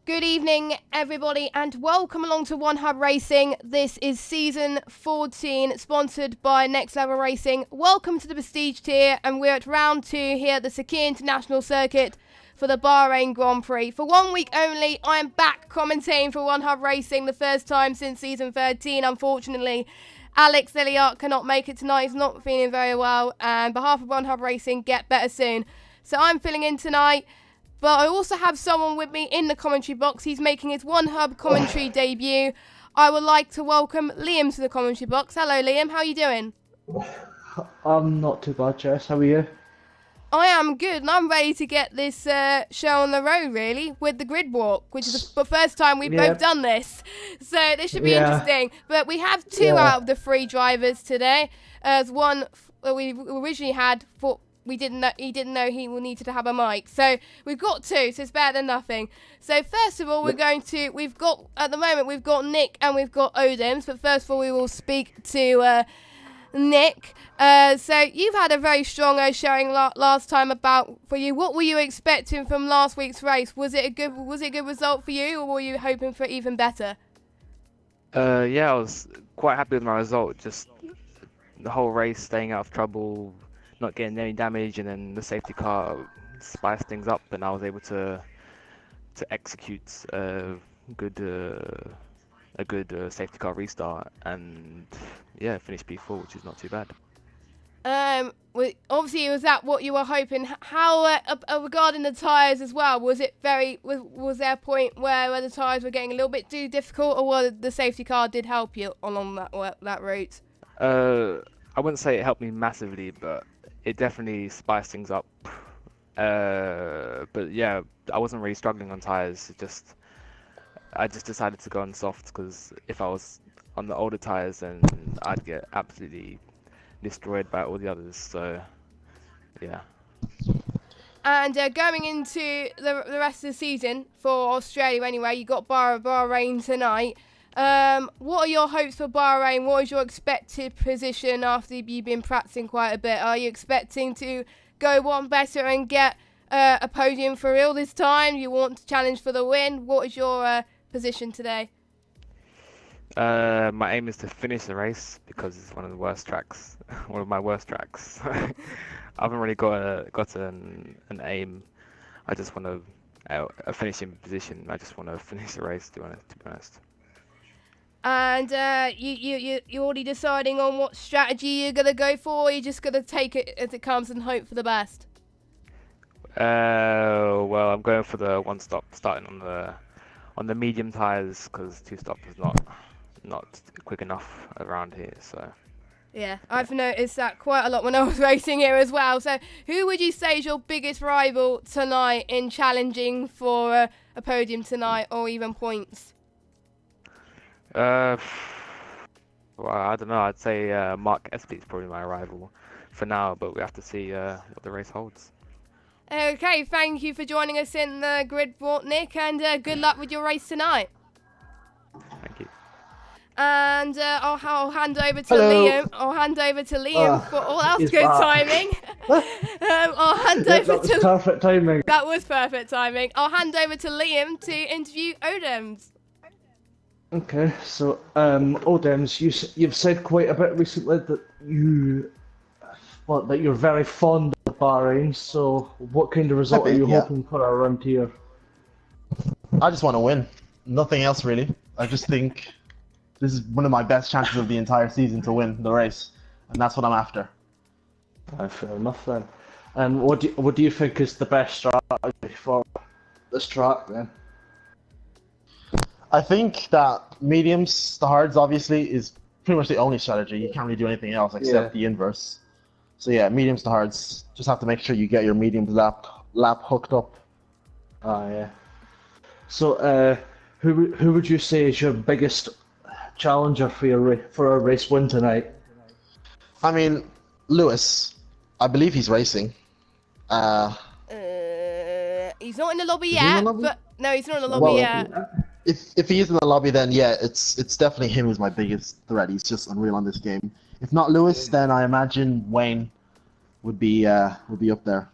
Good evening, everybody, and welcome along to One Hub Racing. This is season 14, sponsored by Next Level Racing. Welcome to the Prestige tier, and we're at round 2 here at the Sakhir International Circuit for the Bahrain Grand Prix. For 1 week only, I am back commentating for One Hub Racing, the first time since season 13, unfortunately. Alex Lilliart cannot make it tonight, he's not feeling very well, and on behalf of One Hub Racing, get better soon. So I'm filling in tonight. But I also have someone with me in the commentary box. He's making his One Hub commentary debut. I would like to welcome Liam to the commentary box. Hello, Liam. How are you doing? I'm not too bad, Jess. How are you? I am good, and I'm ready to get this show on the road, really, with the grid walk, which is the first time we've both done this. So this should be interesting. But we have 2 out of the 3 drivers today. As one we originally had for... He didn't know he needed to have a mic. So we've got 2, so it's better than nothing. So first of all, at the moment, we've got Nick and we've got Odems. But first of all, we will speak to Nick. So you've had a very strong showing last time for you. What were you expecting from last week's race? Was it a good result for you, or were you hoping for even better? Yeah, I was quite happy with my result. Just the whole race, staying out of trouble, not getting any damage, and then the safety car spiced things up, and I was able to execute a good safety car restart, and yeah, finish P4, which is not too bad. Obviously, was that what you were hoping? How regarding the tyres as well? Was there a point where the tyres were getting a little bit too difficult, or the safety car did help you along that route? I wouldn't say it helped me massively, but it definitely spiced things up. But yeah, I wasn't really struggling on tyres. I just decided to go on soft, because if I was on the older tyres, then I'd get absolutely destroyed by all the others. So yeah. And going into the rest of the season for Australia anyway, you got Bahrain tonight. What are your hopes for Bahrain? What is your expected position after you've been practicing quite a bit? Are you expecting to go one better and get a podium for real this time? You want to challenge for the win? What is your position today? My aim is to finish the race, because it's one of the worst tracks, one of my worst tracks. I haven't really got an aim. I just want a finishing position. I just want to finish the race, to be honest. And you're already deciding on what strategy you're going to go for, or you're just going to take it as it comes and hope for the best? Well, I'm going for the one stop, starting on the medium tyres, because 2 stop is not quick enough around here. So yeah, I've noticed that quite a lot when I was racing here as well. So who would you say is your biggest rival tonight in challenging for a podium tonight, or even points? Well, I don't know. I'd say Mark Espy is probably my rival for now, but we have to see what the race holds. Okay, thank you for joining us in the grid walk, Nick, and good luck with your race tonight. Thank you. And I'll hand over to Hello. Liam. I'll hand over to Liam for all else good timing. I'll hand over that was perfect timing. That was perfect timing. I'll hand over to Liam to interview Odems. Okay, so Odems, you've said quite a bit recently that you're very fond of Bahrain. So what kind of result are you hoping for around here? I just want to win, nothing else really. I just think this is one of my best chances of the entire season to win the race, and that's what I'm after. Fair enough then. And what do you think is the best strategy for this track then? I think that mediums to hards obviously is pretty much the only strategy. You can't really do anything else except the inverse. So yeah, mediums to hards. Just have to make sure you get your mediums lap hooked up. Ah yeah. So who would you say is your biggest challenger for a race win tonight? I mean, Lewis. I believe he's racing. He's not in the lobby yet. But no, he's not in the lobby yet. If he is in the lobby, then yeah, it's definitely him who's my biggest threat. He's just unreal on this game. If not Lewis, then I imagine Wayne would be up there.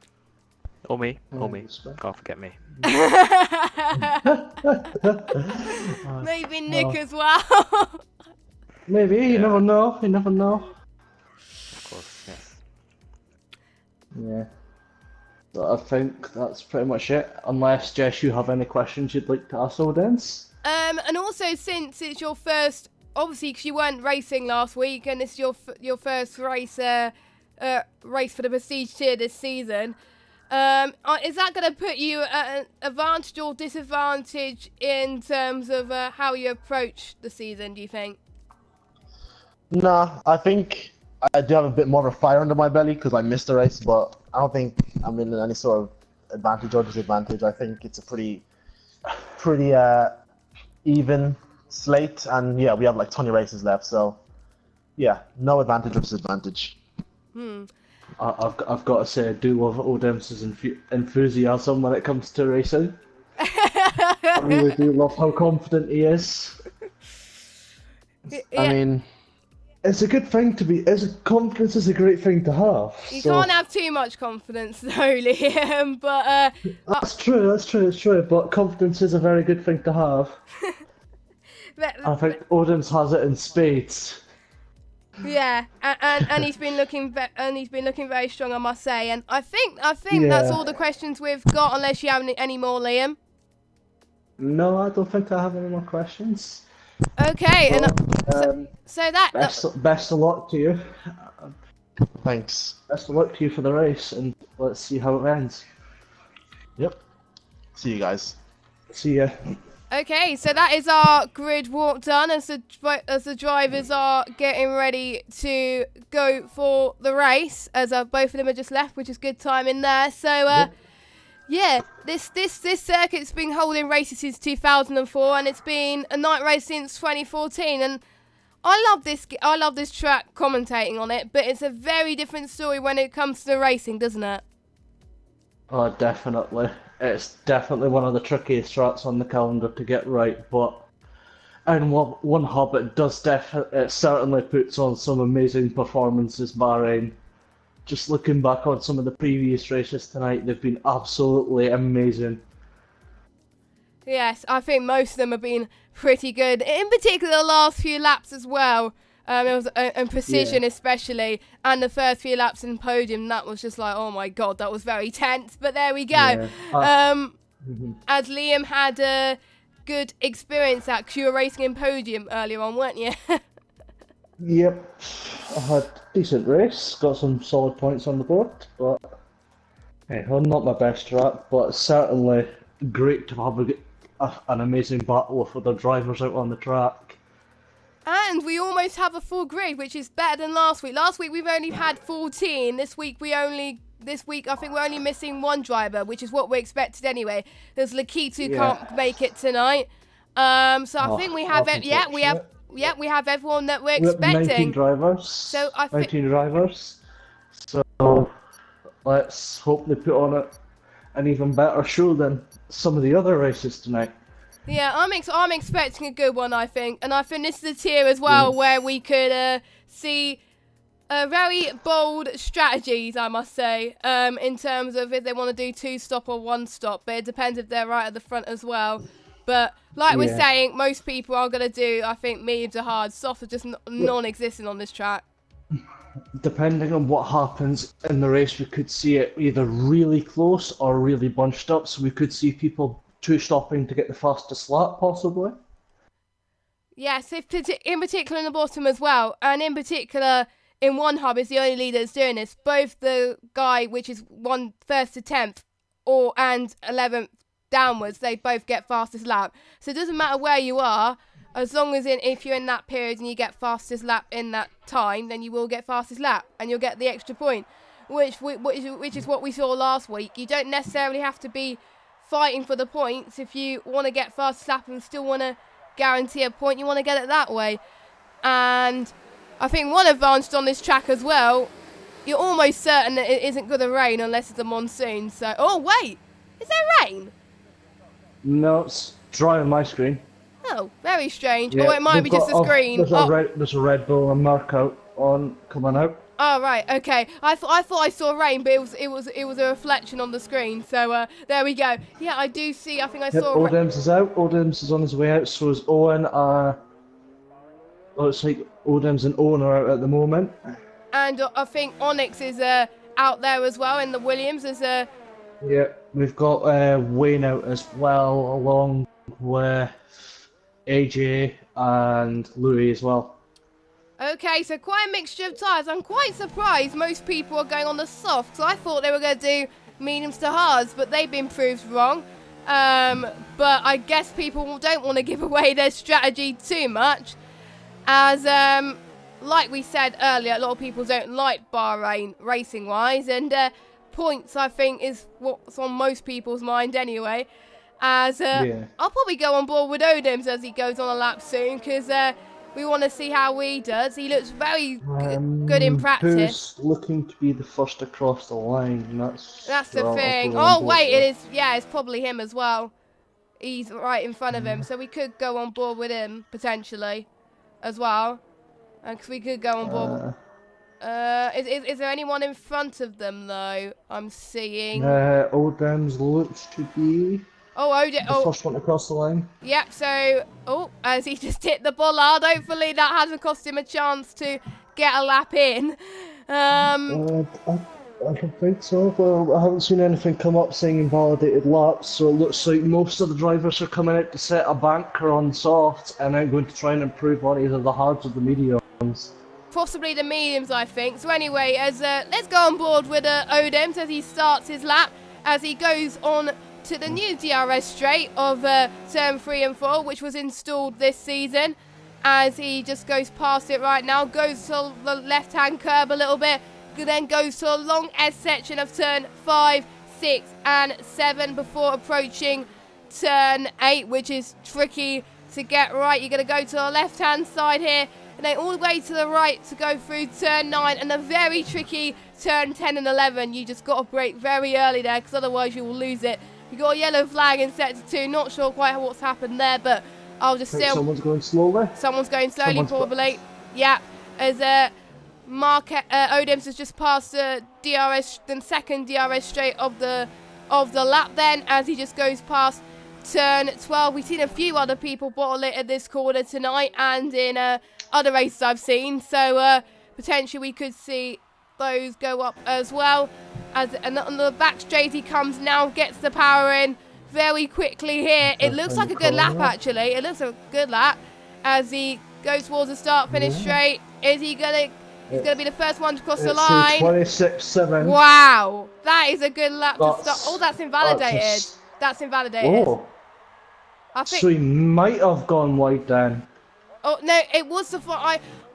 Or me. Can't forget me. Maybe Nick as well. Maybe, you never know. You never know. Of course, yes. Yeah. So I think that's pretty much it. Unless, Jess, you have any questions you'd like to ask Odens? And also, since it's your first, obviously, because you weren't racing last week, and it's your first race for the Prestige tier this season, is that going to put you at an advantage or disadvantage in terms of how you approach the season, do you think? Nah, I think I do have a bit more of a fire under my belly because I missed the race, but I don't think I'm in any sort of advantage or disadvantage. I think it's a pretty even slate, and yeah, we have like 20 races left, so yeah, no advantage or disadvantage. I've got to say, I do love Odem's enthusiasm when it comes to racing. I really do love how confident he is. Yeah. I mean, it's a good thing to be. Confidence is a great thing to have. You can't have too much confidence, though, Liam. But that's true. That's true. But confidence is a very good thing to have. I think Odin's has it in spades. Yeah, and he's been looking very strong, I must say. And I think that's all the questions we've got, unless you have any more, Liam. No, I don't think I have any more questions. Okay, so, and so that best of luck to you. Thanks. Best of luck to you for the race, and let's see how it ends. Yep. See you guys. See ya. Okay, so that is our grid walk done as the drivers are getting ready to go for the race, as both of them are just left, which is good timing there. So yeah, this circuit's been holding races since 2004, and it's been a night race since 2014. And I love this track, commentating on it, but it's a very different story when it comes to the racing, doesn't it? Oh, definitely. It's definitely one of the trickiest tracks on the calendar to get right, but in one hub it certainly puts on some amazing performances, Bahrain. Just looking back on some of the previous races tonight, they've been absolutely amazing. Yes, I think most of them have been pretty good. In particular, the last few laps as well. It was and precision especially, and the first few laps in podium. That was just like, oh my god, that was very tense. But there we go. Yeah. As Liam had a good experience at, 'cause you were racing in podium earlier on, weren't you? Yep, I had a decent race, got some solid points on the board, but hey, well, not my best track, but it's certainly great to have an amazing battle with other drivers out on the track. And we almost have a full grid, which is better than last week. Last week we've only had 14. This week I think we're only missing one driver, which is what we expected anyway. There's Lakitu can't make it tonight. So I think we have we have everyone that we're expecting. 19 drivers. So 19 drivers. So let's hope they put on an even better show than some of the other races tonight. Yeah, I'm expecting a good one, I think. And I think this is a tier as well where we could see very bold strategies, I must say, in terms of if they want to do 2-stop or 1-stop. But it depends if they're right at the front as well. But like we're saying, most people are going to do, I think, medium to hard. Soft are just non-existent on this track. Depending on what happens in the race, we could see it either really close or really bunched up. So we could see people 2-stopping to get the fastest lap, possibly. Yes, in particular in the bottom as well. And in particular, in one hub is the only leader that's doing this. Both the guy, which is 1st to 10th, and 11th downwards, they both get fastest lap. So it doesn't matter where you are, as long as if you're in that period and you get fastest lap in that time, then you will get fastest lap and you'll get the extra point, which is what we saw last week. You don't necessarily have to be fighting for the points. If you want to get fastest lap and still want to guarantee a point, you want to get it that way. And I think one advantage on this track as well, you're almost certain that it isn't going to rain unless it's a monsoon. So, oh wait, is there rain? No, it's dry on my screen. Oh, very strange. Yeah, or it might be just a screen. There's a Red Bull and Mark coming out. Oh right, okay. I thought I saw rain, but it was a reflection on the screen. So there we go. Yeah, I do see. I think I saw. Odems is out. Odems is on his way out. So is Owen. Looks like Odems and Owen are out at the moment. And I think Onyx is out there as well in the Williams. Yeah, we've got Wayne out as well, along with AJ and Louis as well. Okay, so quite a mixture of tyres. I'm quite surprised most people are going on the soft, so I thought they were going to do mediums to hards, but they've been proved wrong. But I guess people don't want to give away their strategy too much, as like we said earlier, a lot of people don't like Bahrain racing-wise, and points, I think, is what's on most people's mind anyway. As I'll probably go on board with Odems as he goes on a lap soon, because we want to see how he does. He looks very good in practice. Who's looking to be the first across the line? That's the thing. Oh wait, it is. Yeah, it's probably him as well. He's right in front of him, so we could go on board with him potentially, as well. Because we could go on board. Is there anyone in front of them though? I'm seeing. Odems looks to be. The first one across the line. Yep, so, as he just hit the bollard, hopefully that hasn't cost him a chance to get a lap in. I don't think so. Well, I haven't seen anything come up saying invalidated laps, so it looks like most of the drivers are coming out to set a banker on soft and then going to try and improve on either the hards or the mediums. Possibly the mediums, I think. So anyway, let's go on board with Odems as he starts his lap, as he goes on to the new DRS straight of turn 3 and 4, which was installed this season, as he just goes past it right now, goes to the left-hand curb a little bit, then goes to a long S section of turn 5, 6 and 7 before approaching turn 8, which is tricky to get right. You're going to go to the left-hand side here, and then all the way to the right to go through turn 9 and a very tricky turn 10 and 11. You just got to brake very early there, because otherwise you will lose it. You got a yellow flag in sector 2. Not sure quite what's happened there, but I'll just still. Someone's going slowly. Someone's going slowly, probably. Yeah, as Odems has just passed the second DRS straight of the lap. Then, as he just goes past turn 12, we've seen a few other people bottle it at this corner tonight, and in other races I've seen. So potentially we could see those go up as well. And on the back straight he comes now, gets the power in very quickly here. It looks like a good lap, actually. It looks a good lap as he goes towards the start-finish straight. Is he gonna? He's gonna be the first one to cross the line. 26.7. Wow, that is a good lap to start. Oh, that's invalidated. That's invalidated. Oh. I think. So he might have gone wide then. Oh no, it was the.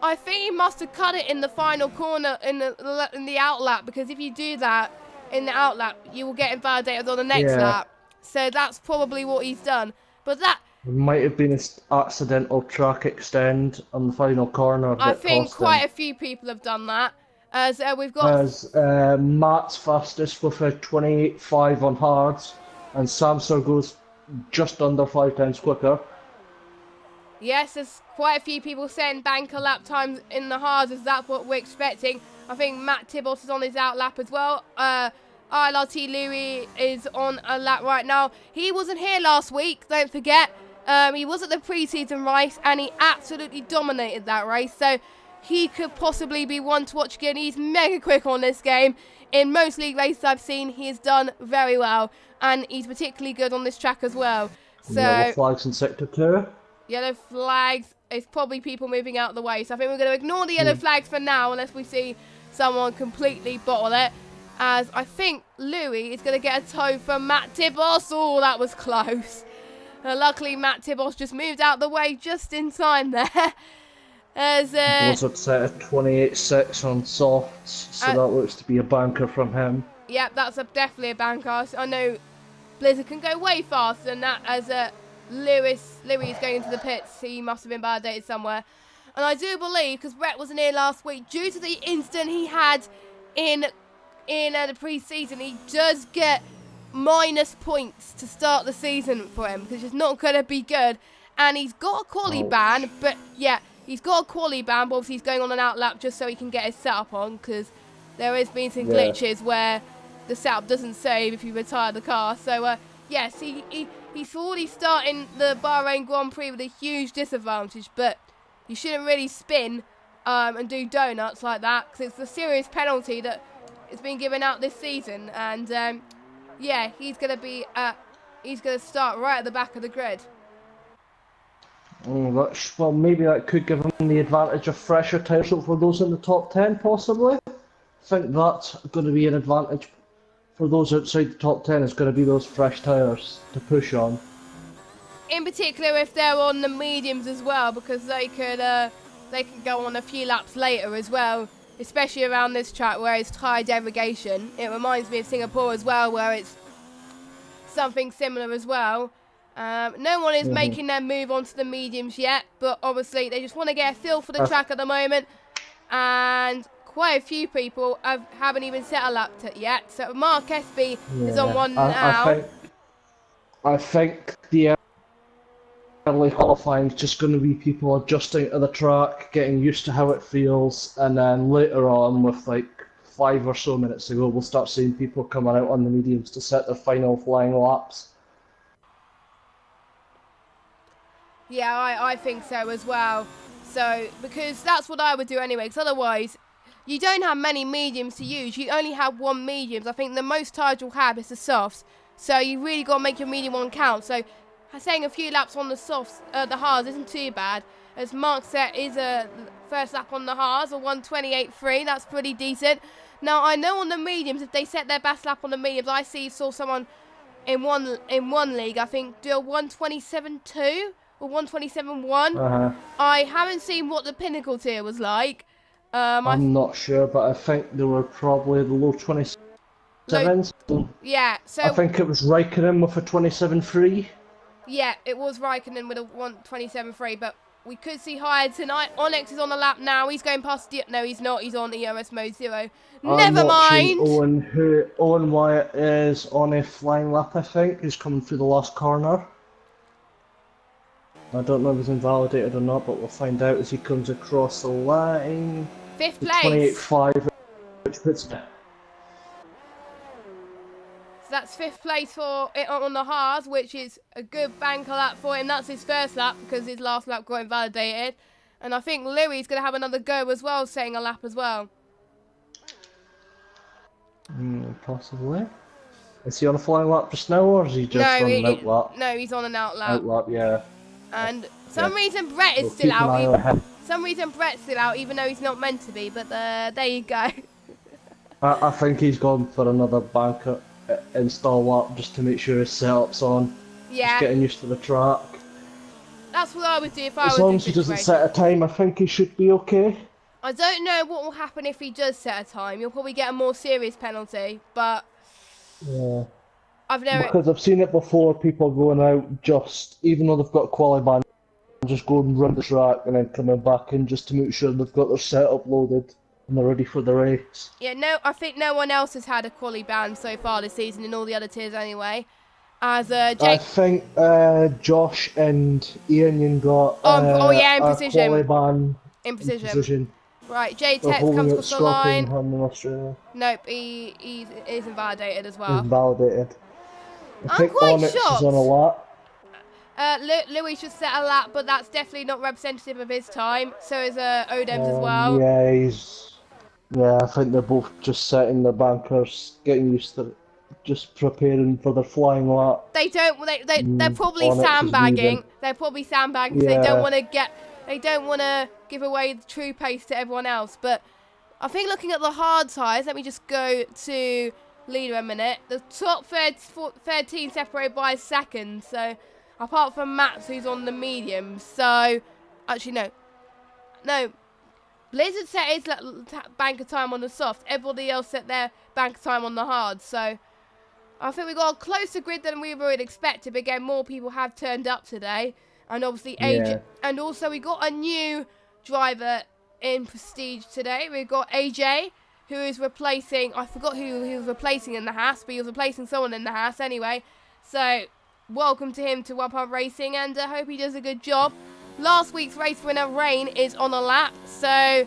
I think he must have cut it in the final corner in the out lap, because if you do that in the out lap, you will get invalidated on the next lap. So that's probably what he's done. But that might have been an accidental track extend on the final corner. I think quite a few people have done that. As we've got. As Matt's fastest with a 28.5 on hards, and Samsung goes just under 5 times quicker. Yes, there's quite a few people saying banker lap times in the hards, as that's what we're expecting. I think Matt Tibos is on his out lap as well. ILRT Louis is on a lap right now. He wasn't here last week, don't forget. He was at the pre-season race, and he absolutely dominated that race. So he could possibly be one to watch again. He's mega quick on this game. In most league races I've seen, he has done very well, and he's particularly good on this track as well. So yellow flags in sector 2. Yellow flags is probably people moving out of the way. So I think we're going to ignore the yellow flags for now, unless we see someone completely bottle it. As I think Louis is going to get a tow from Matt Tibos. Oh, that was close. Luckily, Matt Tibos just moved out of the way just in time there. As was upset at 28.6 on softs, so that looks to be a banker from him. Yep, that's definitely a banker. I know Blizzard can go way faster than that, as Louis is going into the pits. He must have been validated somewhere. And I do believe, because Brett wasn't here last week, due to the incident he had in the pre-season, he does get minus points to start the season for him, because it's not going to be good. And he's got a quali ban, but yeah, he's got a quali ban, but obviously he's going on an out lap just so he can get his setup on, because there has been some glitches where the setup doesn't save if you retire the car. So yes, he's already starting the Bahrain Grand Prix with a huge disadvantage, but you shouldn't really spin and do donuts like that, because it's a serious penalty that has been given out this season. And yeah, he's going to start right at the back of the grid. Well, maybe that could give him the advantage of fresher tyres for those in the top 10, possibly. I think that's going to be an advantage for those outside the top 10. Is going to be those fresh tyres to push on. In particular, if they're on the mediums as well, because they can go on a few laps later as well, especially around this track where it's tyre derogation. It reminds me of Singapore as well, where it's something similar as well. No one is making their move onto the mediums yet, but obviously they just want to get a feel for the track at the moment, and quite a few people haven't even set a lap yet. So Mark Espy is on one now. I think the early qualifying is just going to be people adjusting to the track, getting used to how it feels, and then later on, with like 5 or so minutes to go, we'll start seeing people coming out on the mediums to set their final flying laps. Yeah, I think so as well. So, because that's what I would do anyway, because otherwise, you don't have many mediums to use. You only have one mediums. I think the most tyres you'll have is the softs. So, you really got to make your medium one count. So, saying a few laps on the softs, the hards isn't too bad. As Mark said, is a first lap on the hards, a 1:28.3. That's pretty decent. Now, I know on the mediums, if they set their best lap on the mediums, I saw someone in one league, I think, do a 1:27.2. Or 1:27.1. I haven't seen what the pinnacle tier was like. I'm not sure, but I think they were probably the low 27s. Yeah, so I think it was Raikkonen with a 27.3. Yeah, it was Raikkonen with a 1:27.3, but we could see higher tonight. Onyx is on the lap now. He's going past. No, he's not. He's on EOS mode 0. Never mind. Owen Wyatt is on a flying lap, I think. He's coming through the last corner. I don't know if he's invalidated or not, but we'll find out as he comes across the line. 5th place. 28.5, which puts him. So that's 5th place for it on the hards, which is a good banker lap for him. That's his first lap because his last lap got invalidated. And I think Louis going to have another go as well, setting a lap as well. Possibly. Is he on a flying lap just now, or is he just on an out lap? No, he's on an out lap. Out lap, yeah. And some reason Brett is still out. Some reason Brett's still out, even though he's not meant to be. But there you go. I think he's gone for another banker install lap just to make sure his setup's on. Yeah. Just getting used to the track. That's what I would do if I was. As long as he doesn't set a time, I think he should be okay. I don't know what will happen if he does set a time. You'll probably get a more serious penalty, but yeah. Because I've seen it before, people going out just, even though they've got a quali ban, just go and run the track and then coming back in just to make sure they've got their setup loaded and they're ready for the race. Yeah, no, I think no one else has had a quali ban so far this season in all the other tiers anyway. As Jake... I think Josh and Ian got in precision. A quali ban in precision. Right, J Tech comes across the line. Nope, he is invalidated as well. He's invalidated. I'm quite shocked. Is on a lap. Louis should set a lap, but that's definitely not representative of his time. So is Odems as well. Yeah, I think they're both just setting their bankers, getting used to it, just preparing for their flying lap. They're probably sandbagging. They're probably sandbagging because they don't want to give away the true pace to everyone else. But I think looking at the hard tyres, let me just go to leader a minute. The top 13 separated by a second. So apart from Max, who's on the medium. So actually no. Blizzard set his banker time on the soft. Everybody else set their banker time on the hard. So I think we got a closer grid than we would expect. But again, more people have turned up today. And obviously AJ, and also we got a new driver in Prestige today. We've got AJ, who is replacing, I forgot who he was replacing in the Haas, but he was replacing someone in the Haas anyway. So welcome to him to One Pump Racing, and I hope he does a good job. last week's race winner, Rain, is on a lap. So,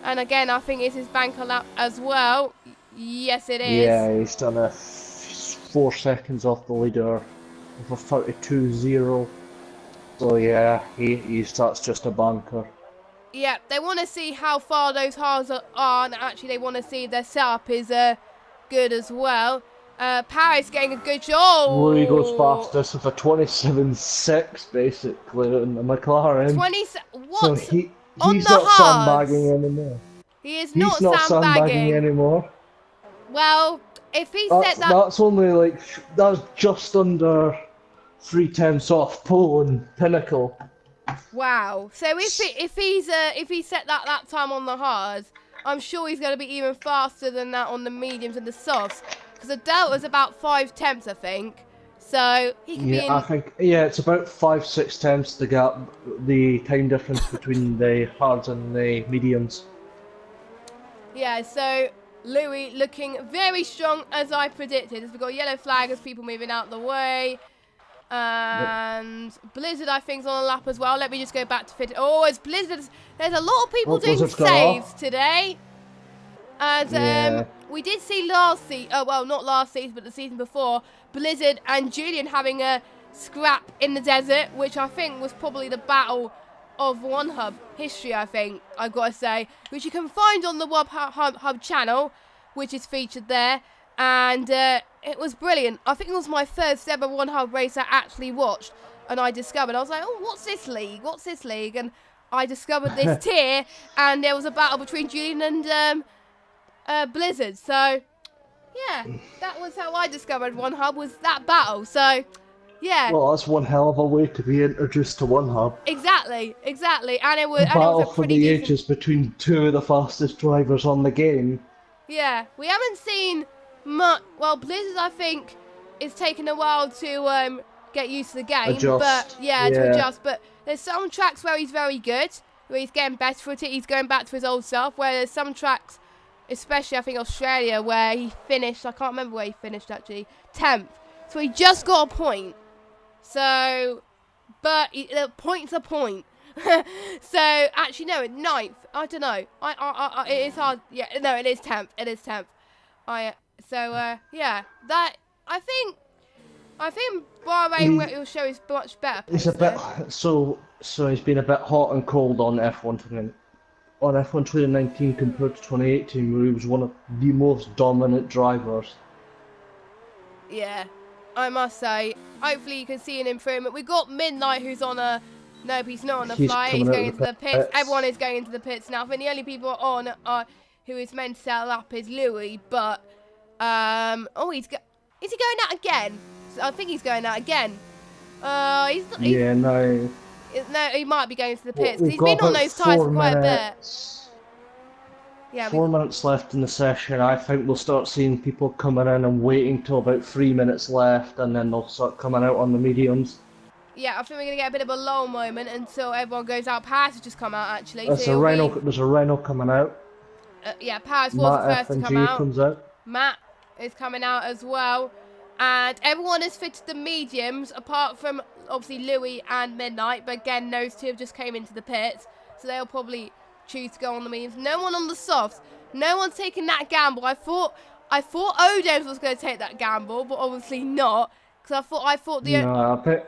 and again, I think it's his banker lap as well. Yes, it is. Yeah, he's done a 4 seconds off the leader with a 32.0. So yeah, he starts just a banker. Yeah, they want to see how far those halves are, and actually they want to see if their setup is good as well. Paris getting a good job. Louis goes fastest with a 27.6 basically in the McLaren. What? So he's not sandbagging anymore. He is He's not sandbagging anymore. Well, if he said that... That's only like, that's just under 3/10 off pole and pinnacle. Wow. So if he set that time on the hards, I'm sure he's going to be even faster than that on the mediums and the softs. Because the delta's about 5/10, I think. So he can be in... I think, it's about 5-6 the gap, the time difference between the hards and the mediums. Yeah, so Louis looking very strong as I predicted. As we've got a yellow flag as people moving out the way. And Blizzard, I think, is on a lap as well. Let me just go back to fit. Oh, it's Blizzard. There's a lot of people doing saves today. And we did see last season, well, not last season, but the season before, Blizzard and Julian having a scrap in the desert, which I think was probably the battle of One Hub history, I think, I've got to say, which you can find on the One Hub channel, which is featured there. And it was brilliant. I think it was my first ever One Hub race I actually watched. And I discovered, I was like, oh, what's this league? What's this league? And I discovered this tier. And there was a battle between Julian and Blizzard. So, yeah, that was how I discovered One Hub, was that battle. So, yeah. Well, that's one hell of a way to be introduced to One Hub. Exactly. And it was, battle a for pretty the decent... ages between two of the fastest drivers on the game. Yeah, we haven't seen much. Well, Blizzard, I think, is taking a while to get used to the game. Adjust. But to adjust. But there's some tracks where he's very good, where he's getting better at it. He's going back to his old self. Where there's some tracks, especially I think Australia, where he finished. I can't remember where he finished actually. 10th. So he just got a point. So, but the point's a point. So actually no, 9th. I don't know. It is hard. Yeah, no, it is 10th. It is 10th. Yeah, that I think Bahrain will show is much better. It's a bit so he's been a bit hot and cold on F1 2019 compared to 2018, where he was one of the most dominant drivers. Yeah, I must say. Hopefully you can see an improvement. We got Midnight, who's on a... Nope, he's not on a flight. He's going into the pits. Everyone is going into the pits now. I think the only people on who is meant to settle up is Louis, but is he going out again? I think he's going out again. No, he might be going to the pits. He's been on those tyres for quite a bit. Yeah, 4 minutes left in the session. I think we'll start seeing people coming in and waiting till about 3 minutes left, and then they'll start coming out on the mediums. Yeah, I think we're going to get a bit of a lull moment until everyone goes out. Paris has just come out, actually. There's a Renault coming out. Yeah, Paris was the first to come out. Comes out. Matt is coming out as well. And everyone has fitted the mediums, apart from, obviously, Louis and Midnight. But again, those two have just came into the pits. So they'll probably choose to go on the mediums. No one on the softs. No one's taking that gamble. I thought Odems was going to take that gamble, but obviously not. Because I thought the...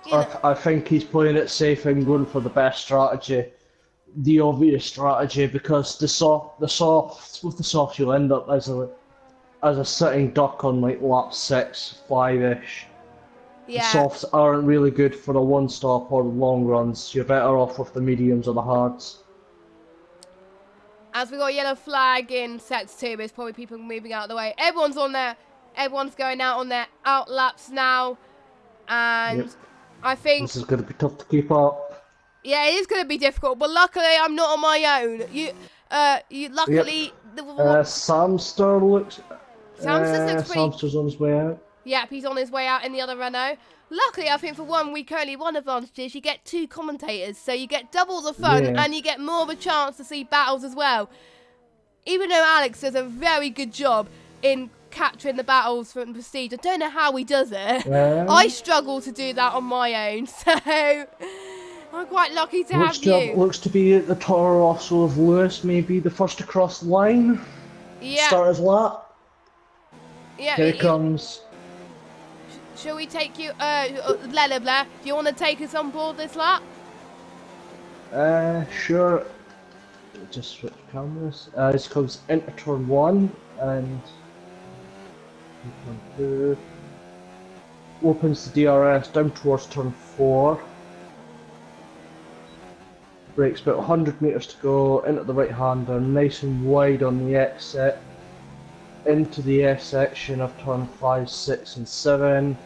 No, I think he's playing it safe and going for the best strategy, the obvious strategy, because with the softs you'll end up as a sitting duck on like lap 6, 5-ish. Yeah. The softs aren't really good for the one stop or the long runs. You're better off with the mediums or the hards. As we got a yellow flag in sets 2, there's probably people moving out of the way. Everyone's going out on their out laps now, and. Yep. I think this is going to be tough to keep up. Yeah, it is going to be difficult, but luckily I'm not on my own. Luckily. Yep. Samster looks pretty... Samster's on his way out. Yep, he's on his way out in the other Renault. Luckily, I think for one week only, one advantage is you get 2 commentators, so you get double the fun and you get more of a chance to see battles as well. Even though Alex does a very good job in capturing the battles from Prestige. I don't know how he does it. I struggle to do that on my own, so I I'm quite lucky to have you. Looks to be at the Toro Rosso of Lewis, maybe the first to cross the line. Yeah. Start his lap. Yeah. Here he comes. Shall we take you, Blair, do you want to take us on board this lap? Sure. Just switch cameras. This comes into turn 1 and turn 2. Opens the DRS down towards turn 4. Brakes about 100 metres to go, into the right hander, nice and wide on the exit. Into the S section of turn 5, 6 and 7.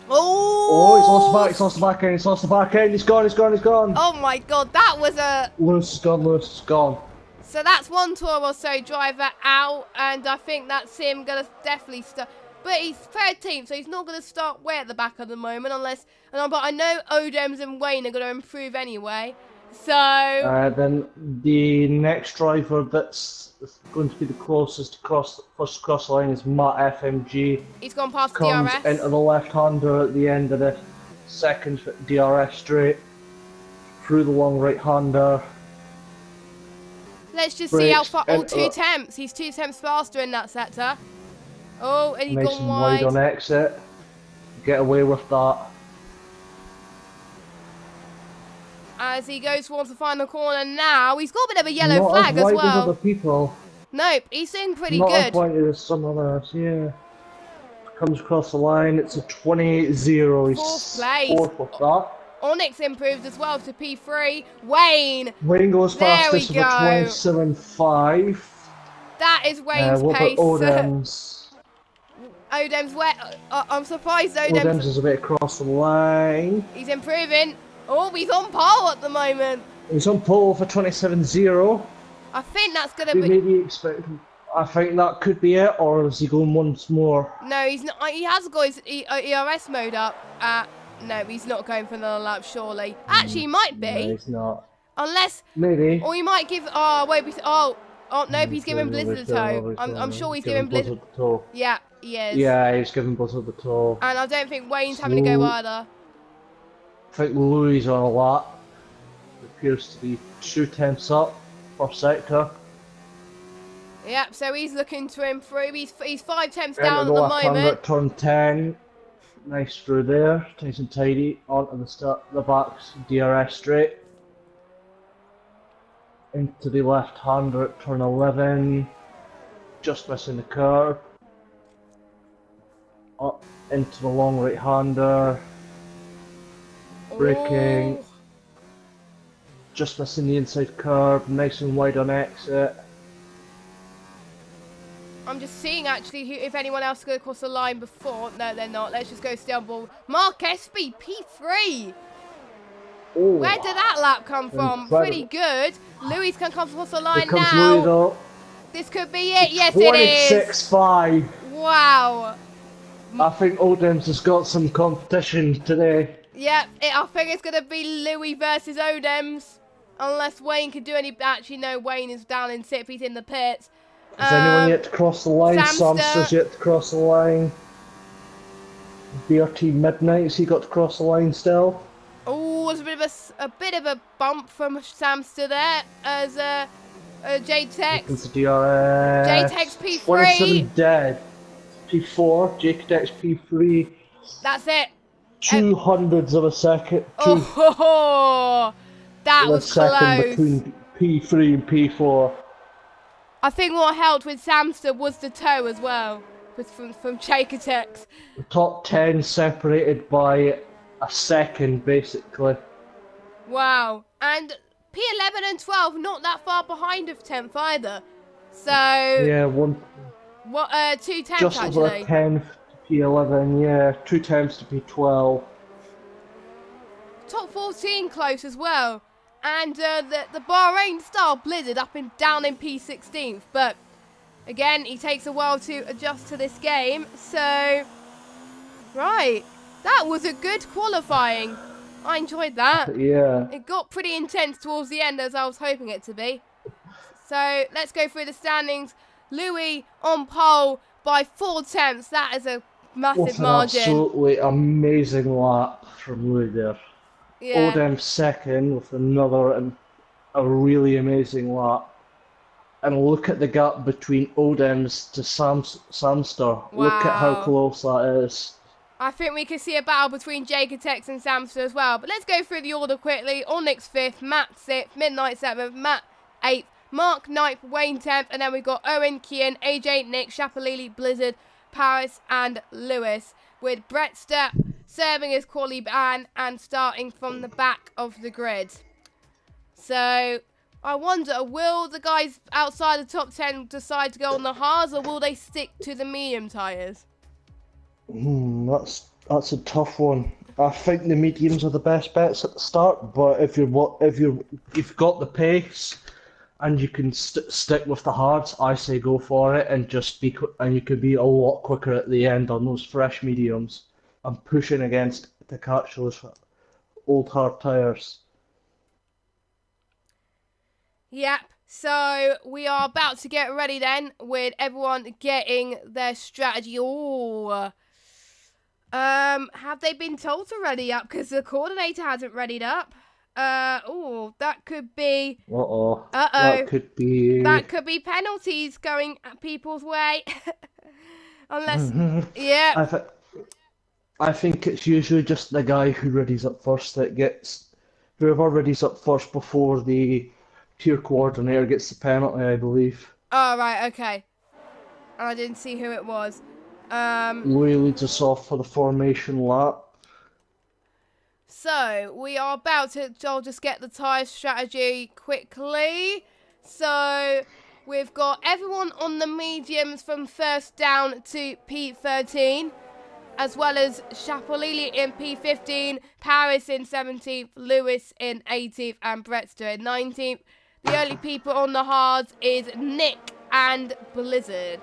Oh, he's lost the back end, he's gone. Oh my god, that was a... Lewis is gone. So that's one Toro Rosso driver out, and I think that's him going to definitely start. But he's 13th, so he's not going to start way at the back at the moment, unless... but I know Odems and Wayne are going to improve anyway. So... then the next driver that's going to be the closest to cross the line is Matt FMG. He's gone past Comes DRS. into the left-hander at the end of the second DRS straight. Through the long right-hander. Let's just see how far... Oh, 2 temps. He's 2 temps faster in that sector. Oh, and he's gone wide. Nice and wide on exit. Get away with that. As he goes towards the final corner now, he's got a bit of a yellow flag as well. Not as wide as other people. Nope, he's doing pretty Not good. Not as wide as some others, yeah. Comes across the line, it's a 28-0. He's 4th place. 4th with that. Onyx improved as well to P3. Wayne goes fastest with a 27.5. That is Wayne's pace. Odems wet. I'm surprised Odems is a bit across the line. He's improving. Oh, he's on pole at the moment. He's on pole for 27.0. I think that's going to be... Maybe expecting... I think that could be it, or is he going once more? No, he's not. He has got his ERS mode up. No, he's not going for another lap, surely. Actually, he might be. No, he's not. Unless... Maybe. Or he might give... Oh, wait. Oh, nope, he's giving Blizzard the toe. I'm sure he's giving Blizzard the toe. Yeah, he is. Yeah, he's giving Blizzard the toe. And I don't think Wayne's having to go either. I think Louis on a lap. It appears to be 2 temps up per sector. Yep, so he's looking to improve. He's 5 temps down at the moment. At turn 10. Nice through there. Nice and tidy. Onto the back DRS straight. Into the left hander at turn 11. Just missing the curb. Up into the long right hander. Braking. Just missing the inside curb. Nice and wide on exit. I'm just seeing actually if anyone else is going to cross the line before. No, they're not. Let's just go stumble. Mark SB P3. Oh, where did that lap come from? incredible. Pretty good. Louis can come across the line comes now. Louis though. This could be it. Yes, it is. 26.5. Wow. I think Odems has got some competition today. Yep, I think it's going to be Louis versus Odems. Unless Wayne can do any... Actually, no, Wayne is down in SIP. He's in the pits. Has anyone yet to cross the line? Samster's Samster's yet to cross the line. BRT Midnight's he got to cross the line still. Oh, there's a bit of a bump from Samster there as J-Tex. J-Tex P3. 27 dead. P4, J-Tex P3. That's it. 200ths of a second. That was close. Between P3 and P4. I think what helped with Samster was the toe as well, from J-Tex. The top 10 separated by a second, basically. Wow. And P11 and 12 not that far behind of 10th either. So... Yeah, 2 temps just actually. over 10 to P11, yeah. 2 temps to P12. Top 14 close as well. And the Bahrain star Blizzard up and down in P16th. But again, he takes a while to adjust to this game. So, right. That was a good qualifying. I enjoyed that. Yeah. It got pretty intense towards the end as I was hoping it to be. So, let's go through the standings. Louis on pole by 4 temps. That is a massive margin. Absolutely amazing lap from Louis there. Yeah. Odem second with another a really amazing lap. And look at the gap between Odem's to Samster. Look at how Wow. close that is. I think we could see a battle between Jacotex and Samster as well. But let's go through the order quickly. Onyx 5th, Matt 6th, Midnight 7th, Matt 8th, Mark 9th, Wayne 10th, and then we've got Owen, Kian, AJ, Nick, Shapalili, Blizzard, Paris, and Lewis, with Brett Stepp serving as quali ban and starting from the back of the grid. So I wonder, will the guys outside the top 10 decide to go on the hards, or will they stick to the medium tyres? That's a tough one. I think the mediums are the best bets at the start, but if you've got the pace and you can stick with the hards, I say go for it and just and you could be a lot quicker at the end on those fresh mediums. I'm pushing against to catch those old hard tyres. Yep. So we are about to get ready then, with everyone getting their strategy. Oh. Have they been told to ready up? Because the coordinator hasn't readied up. Oh, that could be. That could be. That could be penalties going people's way. Unless, yeah. I think it's usually just the guy who readies up first that gets. Whoever readies up first before the tier coordinator gets the penalty, I believe. Oh, right, okay. I didn't see who it was. Louis leads us off for the formation lap. So, we are about to, I'll just get the tyre strategy quickly. So, we've got everyone on the mediums from first down to P13, as well as Shapalili in P15, Paris in 17th, Lewis in 18th, and Brettster in 19th. The only people on the hards is Nick and Blizzard.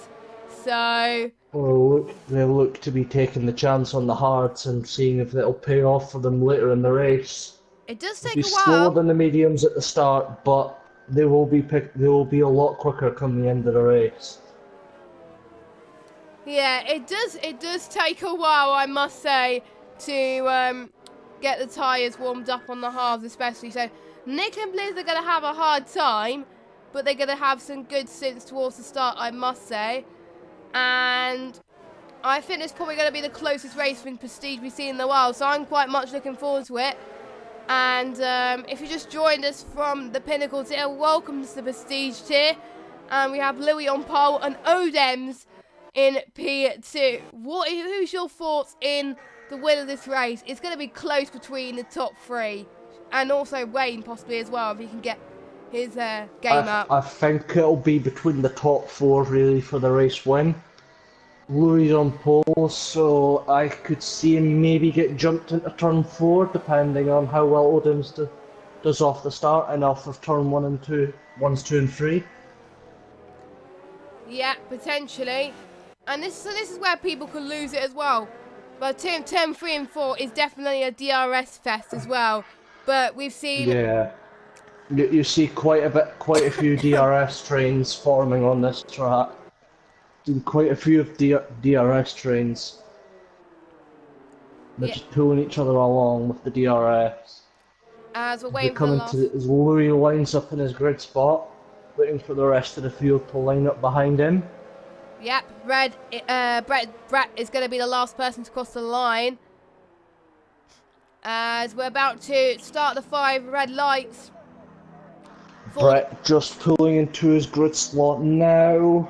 So... Well, they look to be taking the chance on the hards and seeing if it'll pay off for them later in the race. It does take a while. Slower than the mediums at the start, but they will be a lot quicker come the end of the race. Yeah, it does take a while, I must say, to get the tyres warmed up on the halves especially. So Nick and Blizz are going to have a hard time, but they're going to have some good stints towards the start, I must say. And I think it's probably going to be the closest race in Prestige we've seen in a while, so I'm quite much looking forward to it. And if you just joined us from the Pinnacle tier, welcome to the Prestige tier. And we have Louis on pole and Odems in P2. Who's your thoughts in the win of this race? It's going to be close between the top three, and also Wayne possibly as well if he can get his game up. I think it'll be between the top four really for the race win. Louis on pole, so I could see him maybe get jumped into turn 4 depending on how well Odems does off the start and off of turn 1 and 2, 2 and 3. Yeah, potentially. And this is where people could lose it as well. But turn 3 and 4 is definitely a DRS fest as well. But we've seen... Yeah. You see quite a few DRS trains forming on this track. Quite a few of DRS trains. They're just pulling each other along with the DRS. As we're waiting for the last... As Louis lines up in his grid spot, waiting for the rest of the field to line up behind him. Yep, Brett is going to be the last person to cross the line. As we're about to start the 5 red lights. Brett just pulling into his grid slot now.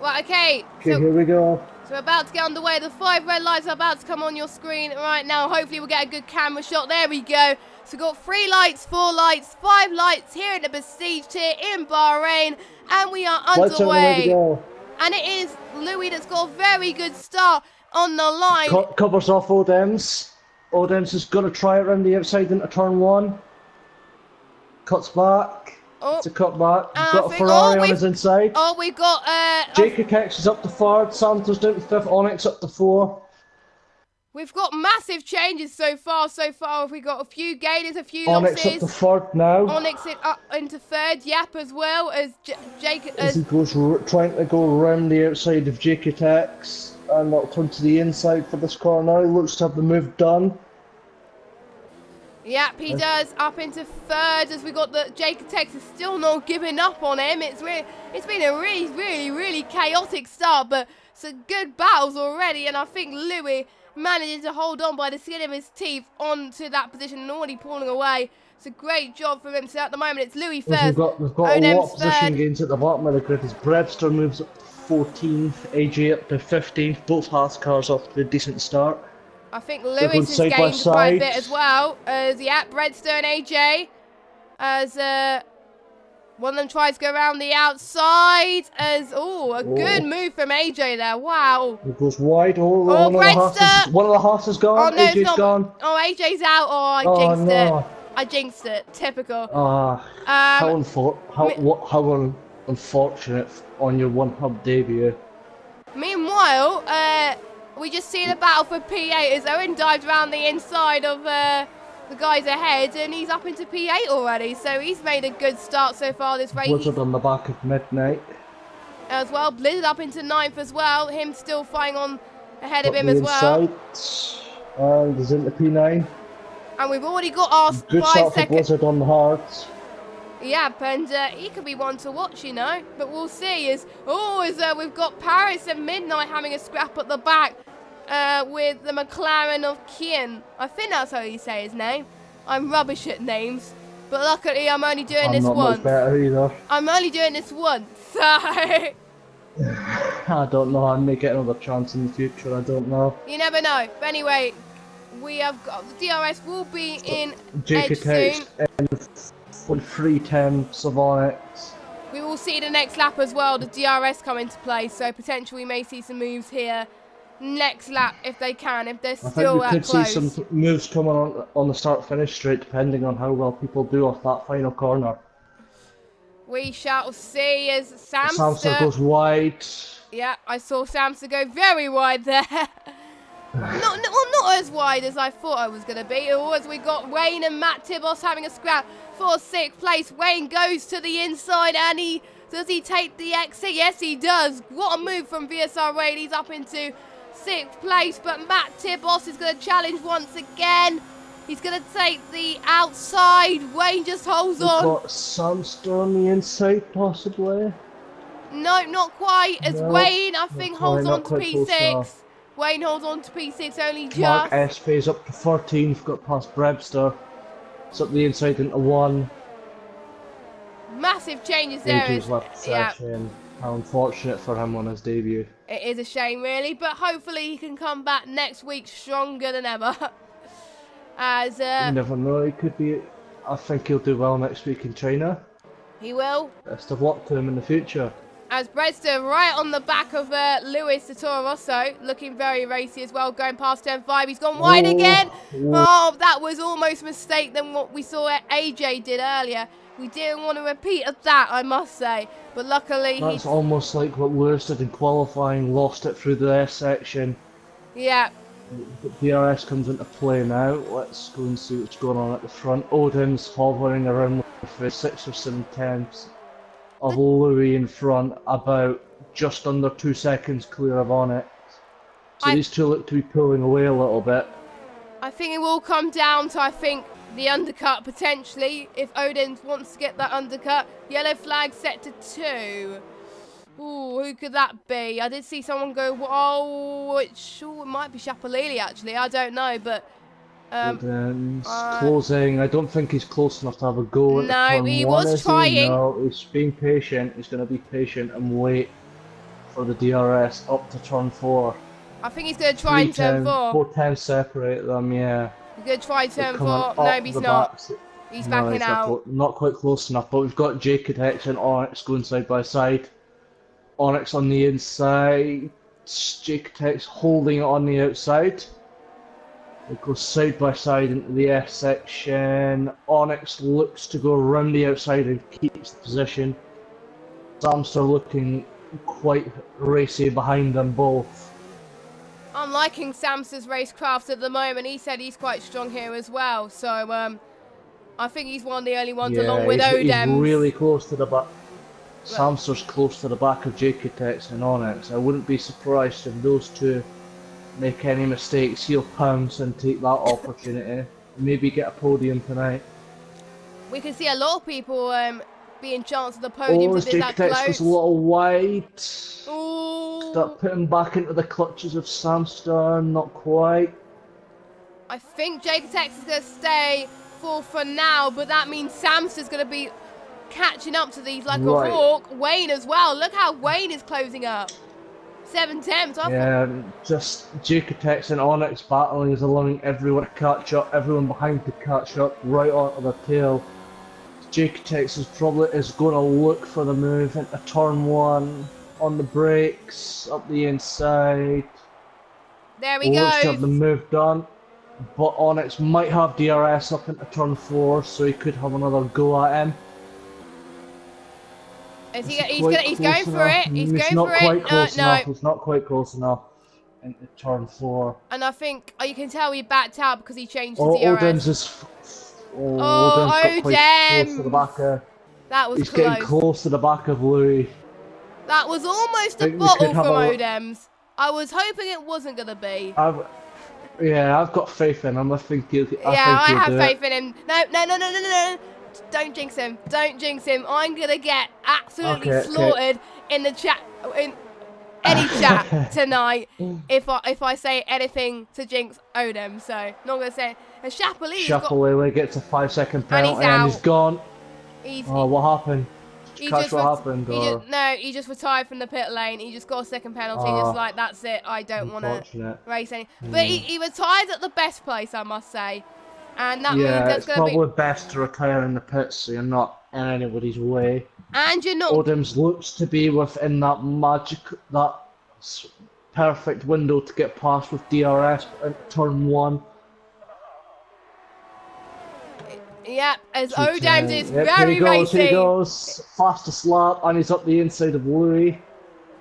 Right, okay. So, here we go. So we're about to get underway. The 5 red lights are about to come on your screen right now. Hopefully we'll get a good camera shot. There we go. So we've got 3 lights, 4 lights, 5 lights here at the Prestige tier in Bahrain. And we are underway. And it is Louis that's got a very good start on the line. Covers off Odems. Odems is going to try it around the outside into turn 1. Cuts back. It's a cut back. We've got a Ferrari on his inside. Oh, we've got... Jacotex is up to 3rd. Santos down to 5th. Onyx up to 4. We've got massive changes so far. We've got a few gainers, a few losses. Onyx up to 3rd now. Onyx up into 3rd. Yap as well as Jake. As he goes trying to go around the outside of Jacotex and not turn to the inside for this corner. He looks to have the move done. Yep, he does. Up into third as we got the Jacob Tex is still not giving up on him. It's been a really chaotic start, but some good battles already, and I think Louis managing to hold on by the skin of his teeth onto that position and already pulling away. It's a great job from him. So at the moment it's Louis first. We've got a lot of position gains at the bottom of the grid. As Brewster moves up 14th, AJ up to 15th. Both Haas cars off to a decent start. I think Lewis has gained quite a bit as well. As Brewster and AJ, as one of them tries to go around the outside. As a good move from AJ there. Wow. It goes wide. One of the Haas is gone. Oh, no, AJ's gone. Oh, AJ's out. Oh, I jinxed it. I jinxed it. Typical. How unfortunate on your one hub debut. Meanwhile, we just seen a battle for P8 as Owen dived around the inside of the guys ahead, and he's up into P8 already. So he's made a good start so far this race. Blizzard on the back of Midnight as well. Blizzard up into 9th as well. Him still fighting on ahead of him as well. And he's into P9. And we've already got our good 5 start seconds. for Blizzard on the hards. Yep, and he could be one to watch, you know. But we'll see. We've got Paris and Midnight having a scrap at the back with the McLaren of Kian. I think that's how you say his name. I'm rubbish at names, but luckily I'm only doing this once. I'm not much better either. I'm only doing this once, so. I don't know. I may get another chance in the future. I don't know. You never know. But anyway, we have got the DRS will be in edge soon. With 310 Savonics. We will see the next lap as well, the DRS come into play, so potentially we may see some moves here next lap if they can, if they're still that close. We could see some moves coming on the start-finish straight, depending on how well people do off that final corner. We shall see as Samster goes wide. Yeah, I saw Samster go very wide there. Not as wide as I thought I was going to be. As we got Wayne and Matt Tibos having a scrap for 6th place. Wayne goes to the inside and does he take the exit? Yes, he does. What a move from VSR Wayne. He's up into 6th place, but Matt Tibos is going to challenge once again. He's going to take the outside. Wayne just holds on. We've got Samster on the inside, possibly. No, not quite. As Wayne, I think, holds on to P6. Wayne holds on to P6 only just. Mark Espy's up to 14th, got past Brewster. It's up the inside into 1. Massive changes there. AJ's left session. How unfortunate for him on his debut. It is a shame, really, but hopefully he can come back next week stronger than ever. As you never know, he could be. I think he'll do well next week in China. He will. Best of luck to him in the future. As Brewster right on the back of Lewis de Toro Rosso, looking very racy as well, going past turn 5. He's gone wide again. Oh, that was almost a mistake than what we saw AJ did earlier. We didn't want to repeat of that, I must say. But luckily that's almost like what Lewis did in qualifying, lost it through the S section. Yeah. The DRS comes into play now. Let's go and see what's going on at the front. Odin's hovering around with 6 or 7 tenths of Louis in front, about just under 2 seconds clear of Onyx. So these two look to be pulling away a little bit. I think it will come down to, the undercut potentially, if Odin wants to get that undercut. Yellow flag set to 2. Ooh, who could that be? I did see someone go, it might be Shapalili actually, I don't know, but Odin's closing. I don't think he's close enough to have a go. No, he was trying. No, he's being patient. He's going to be patient and wait for the DRS up to turn 4. I think he's going to try in turn 4. 4 tenths separate them, yeah. He's going to try turn 4. No, he's not. He's backing out. Not quite close enough, but we've got Jacob and Onyx going side by side. Onyx on the inside. Jacob holding it on the outside. It goes side by side into the S section. Onyx looks to go around the outside and keeps the position. Samster looking quite racy behind them both. I'm liking Samster's racecraft at the moment. He said he's quite strong here as well. So I think he's one of the only ones along with Odem. He's really close to the back. Samster's close to the back of Jacotex and Onyx. I wouldn't be surprised if those two make any mistakes. He'll pounce and take that opportunity. maybe get a podium tonight. We can see a lot of people being chanced at the podium if it's that Tex close. was a little wide. Ooh. Start putting back into the clutches of Samstar, not quite. I think Tex is going to stay fourth for now, but that means Samstar's going to be catching up to these like a hawk. Wayne as well. Look how Wayne is closing up. 7 tenths. Just Tex and Onyx battling is allowing everyone to catch up, everyone behind to catch up right onto the tail. Tex is going to look for the move into turn 1 on the brakes up the inside. There we go. Looks to have the move done, but Onyx might have DRS up into turn 4, so he could have another go at him. He's going for it. He's going for it. No. He's not quite close enough into turn 4. And I think you can tell he backed out because he changed his DRS. Odems. That was He's close. getting close to the back of Louis. That was almost a bottle from Odems. I was hoping it wasn't going to be. I've got faith in him. I have faith in him. No. Don't jinx him. Don't jinx him. I'm going to get absolutely slaughtered in the chat. In any chat tonight if I say anything to jinx Odem. So, not going to say it. And Chapelet gets a 5-second penalty and he's gone. What happened? He just retired from the pit lane. He just got a second penalty. Just like, that's it. I don't want to race any. But he retired at the best place, I must say. And that means that's going to be... it's probably best to retire in the pits so you're not in anybody's way. And you're not... Odems looks to be within that perfect window to get past with DRS at turn 1. Yep, as Odems is very racing. Here he goes, fastest lap, and he's up the inside of Louis.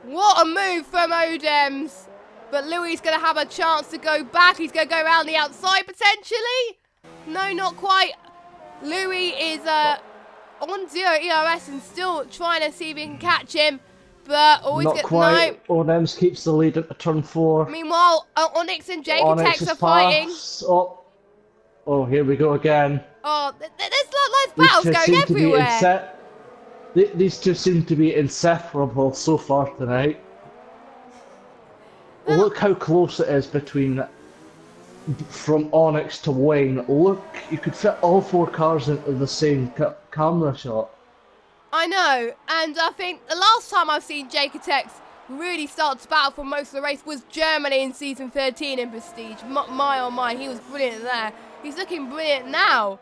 What a move from Odems! But Louis is going to have a chance to go back. He's going to go around the outside potentially. No, not quite. Louis is on 0 ERS and still trying to see if he can catch him. But always not quite. No. Odems keeps the lead at turn 4. Meanwhile, Onyx and Tex are fighting. Oh, here we go again. Oh, there's battles going everywhere. These two seem to be inseparable so far tonight. Well, look how close it is from Onyx to Wayne. Look, you could fit all 4 cars into the same camera shot. I know, and I think the last time I've seen Tex really start to battle for most of the race was Germany in season 13 in Prestige. My, he was brilliant there. He's looking brilliant now.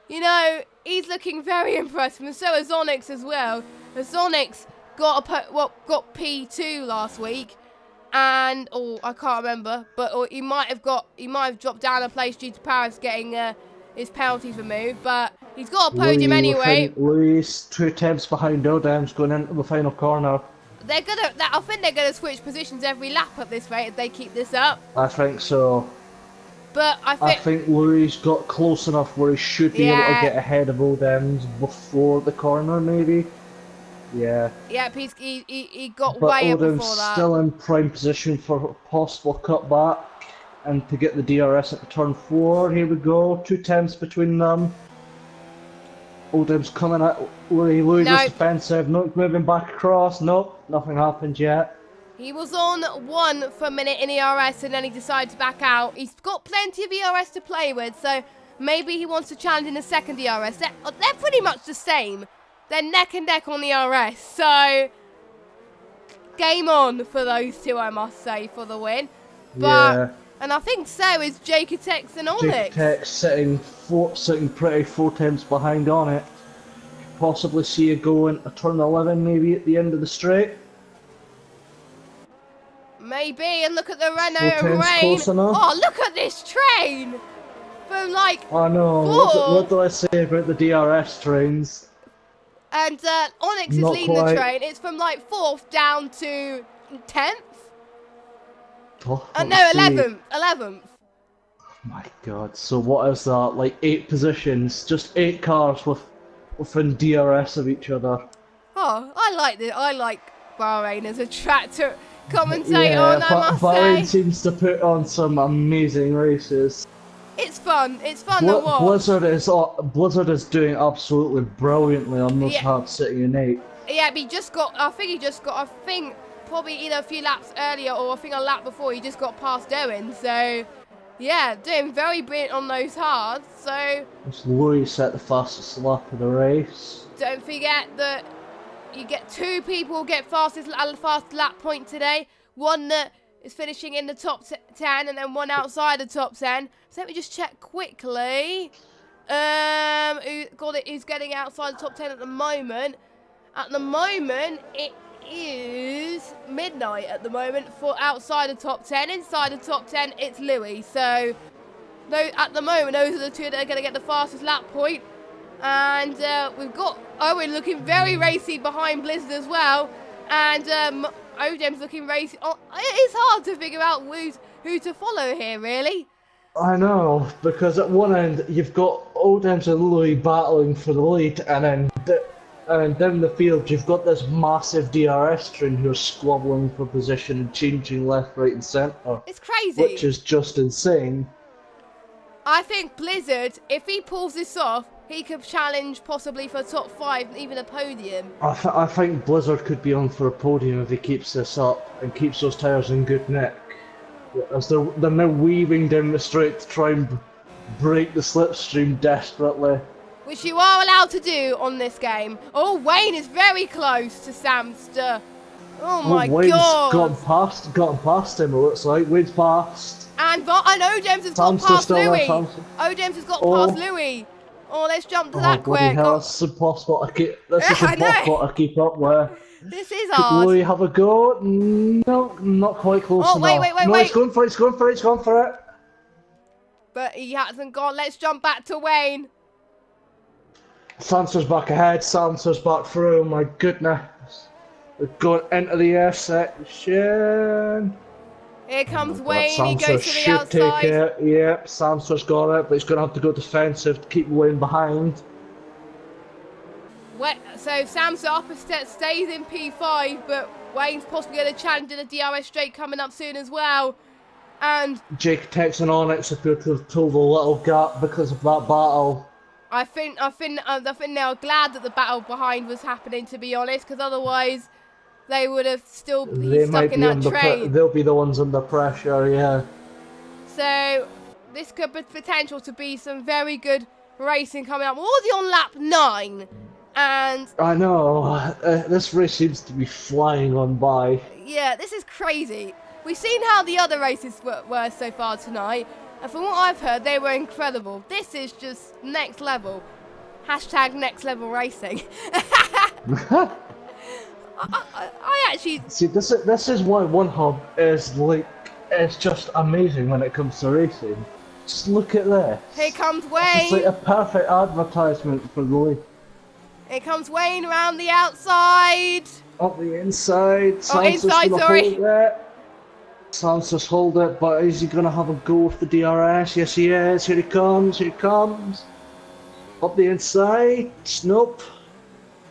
You know, he's looking very impressive, and so is Onyx as well. As Onyx got P2 last week, and I can't remember, but he might have dropped down a place due to Paris getting his penalties removed, but he's got a podium anyway. Louis 2 tenths behind Odems going into the final corner. I think they're gonna switch positions every lap at this rate if they keep this up. I think so. But I think Louis got close enough where he should be able to get ahead of Odems before the corner, maybe. Yeah. Yep, he got way up before that. Still in prime position for a possible cutback and to get the DRS at the turn 4. Here we go, 2 tenths between them. Odems coming at Louis is defensive, not moving back across. Nope, nothing happened yet. He was on 1 for a minute in ERS and then he decided to back out. He's got plenty of ERS to play with, so maybe he wants to challenge in the second ERS. They're pretty much the same. They're neck and neck on ERS, so game on for those two, I must say, for the win. But and I think so is Tex and Onyx. Tex sitting pretty 4 tenths behind on it. Possibly see it go into turn 11 maybe at the end of the straight. Maybe, and look at the Renault and Rain. Oh, look at this train! From like I know, what do I say about the DRS trains? And Onyx is leading the train. It's from like 4th down to 10th. No, 11th. 11th. Oh my god, so what is that? Like 8 positions, just 8 cars within DRS of each other. Oh, I like this. I like Bahrain as a track to commentate on, I must say. Bahrain seems to put on some amazing races. It's fun. It's fun to watch. Blizzard is doing absolutely brilliantly on those hard sitting in 8. Yeah, but I think probably either a few laps earlier or I think a lap before he just got past Owen. So, yeah, doing very brilliant on those hards. So, Louis set the fastest lap of the race. Don't forget that you get 2 people get fast lap point today. One that is finishing in the top 10 and then one outside the top 10. So let me just check quickly. Who's getting outside the top 10 at the moment? At the moment, it is midnight at the moment for outside the top 10. Inside the top 10, it's Louis. So at the moment, those are the 2 that are going to get the fastest lap point. And we've got Owen looking very racy behind Blizzard as well. And Odem's looking racy. Oh, it's hard to figure out who to follow here, really. I know, because at one end you've got Odem's and Louis battling for the lead, and then down the field you've got this massive DRS train who's squabbling for position and changing left, right and centre. It's crazy. Which is just insane. I think Blizzard, if he pulls this off, he could challenge possibly for top 5, even a podium. I think Blizzard could be on for a podium if he keeps this up and keeps those tyres in good nick. As they're now weaving down the straight to try and break the slipstream desperately. Which you are allowed to do on this game. Oh, Wayne is very close to Samster. Oh my Wayne's God. Gotten past him, it looks like. Wayne's past. And Odems has got past Louis. Odems has got past Louis. Oh, let's jump to that quick. Hell, this is impossible to keep up with. This is hard. Could Louis have a go? No, not quite close enough. Wait. No, he's going for it. But he hasn't gone. Let's jump back to Wayne. Sansa's back ahead. Sansa's back through. My goodness. We're going into the air section. Here comes Wayne. He goes to the outside. Take it. Yep, Sansa's got it, but he's going to have to go defensive to keep Wayne behind. So Sam's opposite stays in P5, but Wayne's possibly going to challenge in a DRS straight coming up soon as well. And Jake Tex and Onyx appear to have pulled a little gap because of that battle. I think they are glad that the battle behind was happening, to be honest, because otherwise they would have still been stuck in that train. They'll be the ones under pressure, yeah. So this could be potential to be some very good racing coming up. We're already on lap 9. And I know, this race seems to be flying on by. Yeah, this is crazy. We've seen how the other races were so far tonight, and from what I've heard, they were incredible. This is just next level. Hashtag next level racing. I actually see this is why One Hub is like, it's just amazing when it comes to racing. Just look at this. Here comes Wayne. It's like a perfect advertisement for the league. Here comes Wayne around the outside. Up the inside. Inside, sorry. Sansa's hold it, but is he going to have a go with the DRS? Yes, he is. Here he comes. Up the inside. Nope.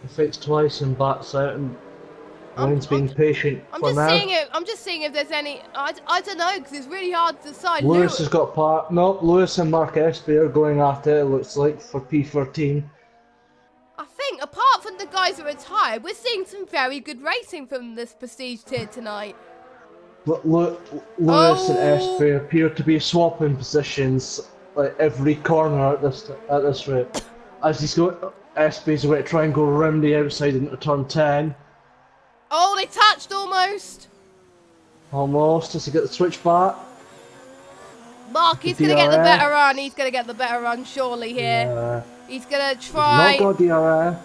He fakes twice and backs out, and Wayne's being patient. I'm just seeing if there's any. I don't know, because it's really hard to decide. Lewis has got part. Nope. Lewis and Mark Espy are going at it. It looks like for P13. I think, apart from the guys that are retired, we're seeing some very good racing from this prestige tier tonight. Lewis and Espy appear to be swapping positions like every corner at this rate. As he's going, Espy's about to try and go around the outside into turn 10. Oh, they touched almost. Almost. Does he get the switch back? Mark, he's going to get the better run. He's going to get the better run, surely, here. Yeah. He's going to try. Not got DRS.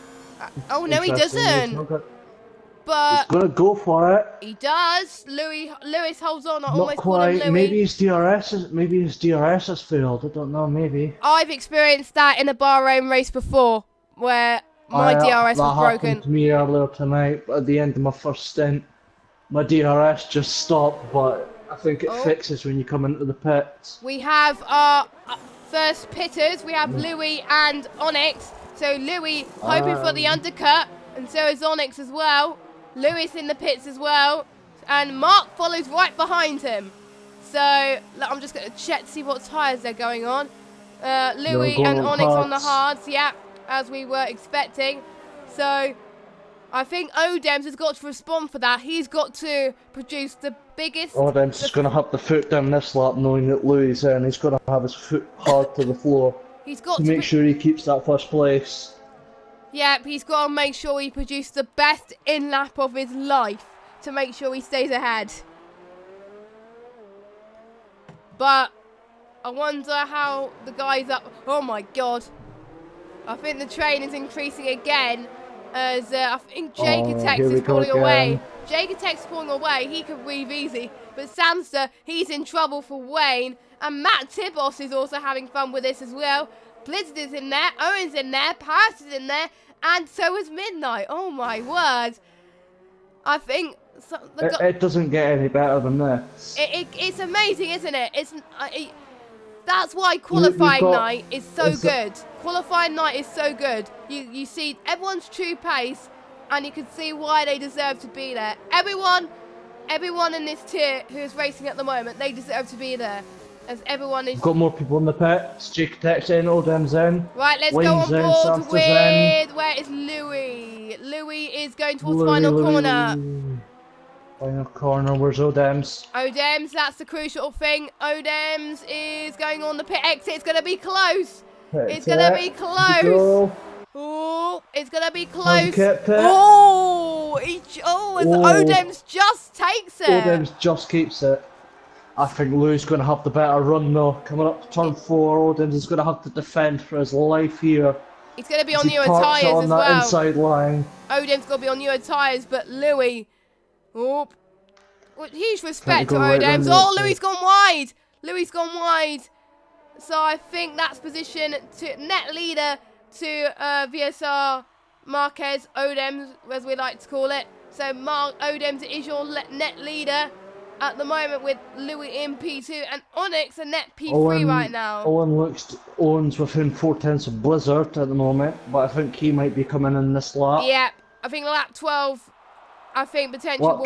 Oh, no, he doesn't. But he's going to go for it. He does. Lewis holds on. Not quite. Maybe his DRS has failed. I don't know. Maybe. I've experienced that in a Bahrain race before, where my DRS was broken. That happened to me earlier tonight. But at the end of my first stint, my DRS just stopped. But I think it fixes when you come into the pits. We have our first pitters. We have Louis and Onyx. So Louis hoping for the undercut, and so is Onyx as well. Lewis in the pits as well, and Mark follows right behind him. So I'm just going to check to see what tyres they're going on. Louis and Onyx on the hards, yeah, as we were expecting. So I think Odems has got to respond for that. He's got to produce the biggest... Odems is going to have the foot down this lap, knowing that Louis is in. He's going to have his foot hard to the floor. He's got to make sure he keeps that first place. Yep, he's got to make sure he produces the best in-lap of his life to make sure he stays ahead. But I wonder how the guys up... Oh my god. I think the train is increasing again. As I think Jacotex is pulling away. Jacotex is pulling away. He could breathe easy. But Samster, he's in trouble for Wayne. And Matt Tibos is also having fun with this as well. Blizzard is in there. Owen's in there. Paris is in there. And so is Midnight. Oh my word. I think... It doesn't get any better than this. It's amazing, isn't it? That's why qualifying night is so good. Qualifying night is so good. You see everyone's true pace, and you can see why they deserve to be there. Everyone in this tier who is racing at the moment, they deserve to be there. As everyone is... Got more people in the pits. Jacotex in, Odems in. Right, let's go on board with... Where is Louis? Louis is going towards the final corner. Final corner, where's Odems? Odems, that's the crucial thing. Odems is going on the pit exit. It's going to be close. It's going to be close. Oh, it's going to be close. Oh, Odems just takes it. Odems just keeps it. I think Louis going to have the better run though. Coming up to turn 4, Odems is going to have to defend for his life here. He's going to be on newer tyres as well. That inside line. Odems going to be on newer tyres, but Louis... Oh, huge respect to Odems. Oh, Louis gone wide. Louis gone wide. So I think that's position to net leader to VSR Marquez Odems, as we like to call it. So Odems is your net leader at the moment with Louis in P2 and Onyx a net P3 right now. Owen's within 4/10 of Blizzard at the moment, but I think he might be coming in this lap. Yeah, I think lap 12. I think potential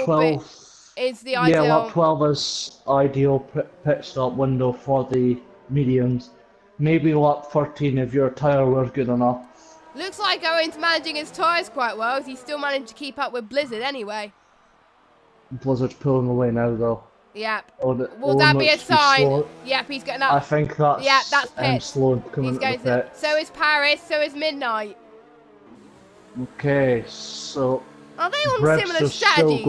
is the ideal. Yeah, lap 12 is ideal pit stop window for the mediums. Maybe lap 13 if your tyre was good enough. Looks like Owen's managing his tyres quite well, as he's still managed to keep up with Blizzard anyway. Blizzard's pulling away now though. Yep. Will that be a sign? Yep, he's getting up. I think that's, that's pit. Slow coming into the pit. So is Paris, so is Midnight. Okay, so... Are they on similar strategies?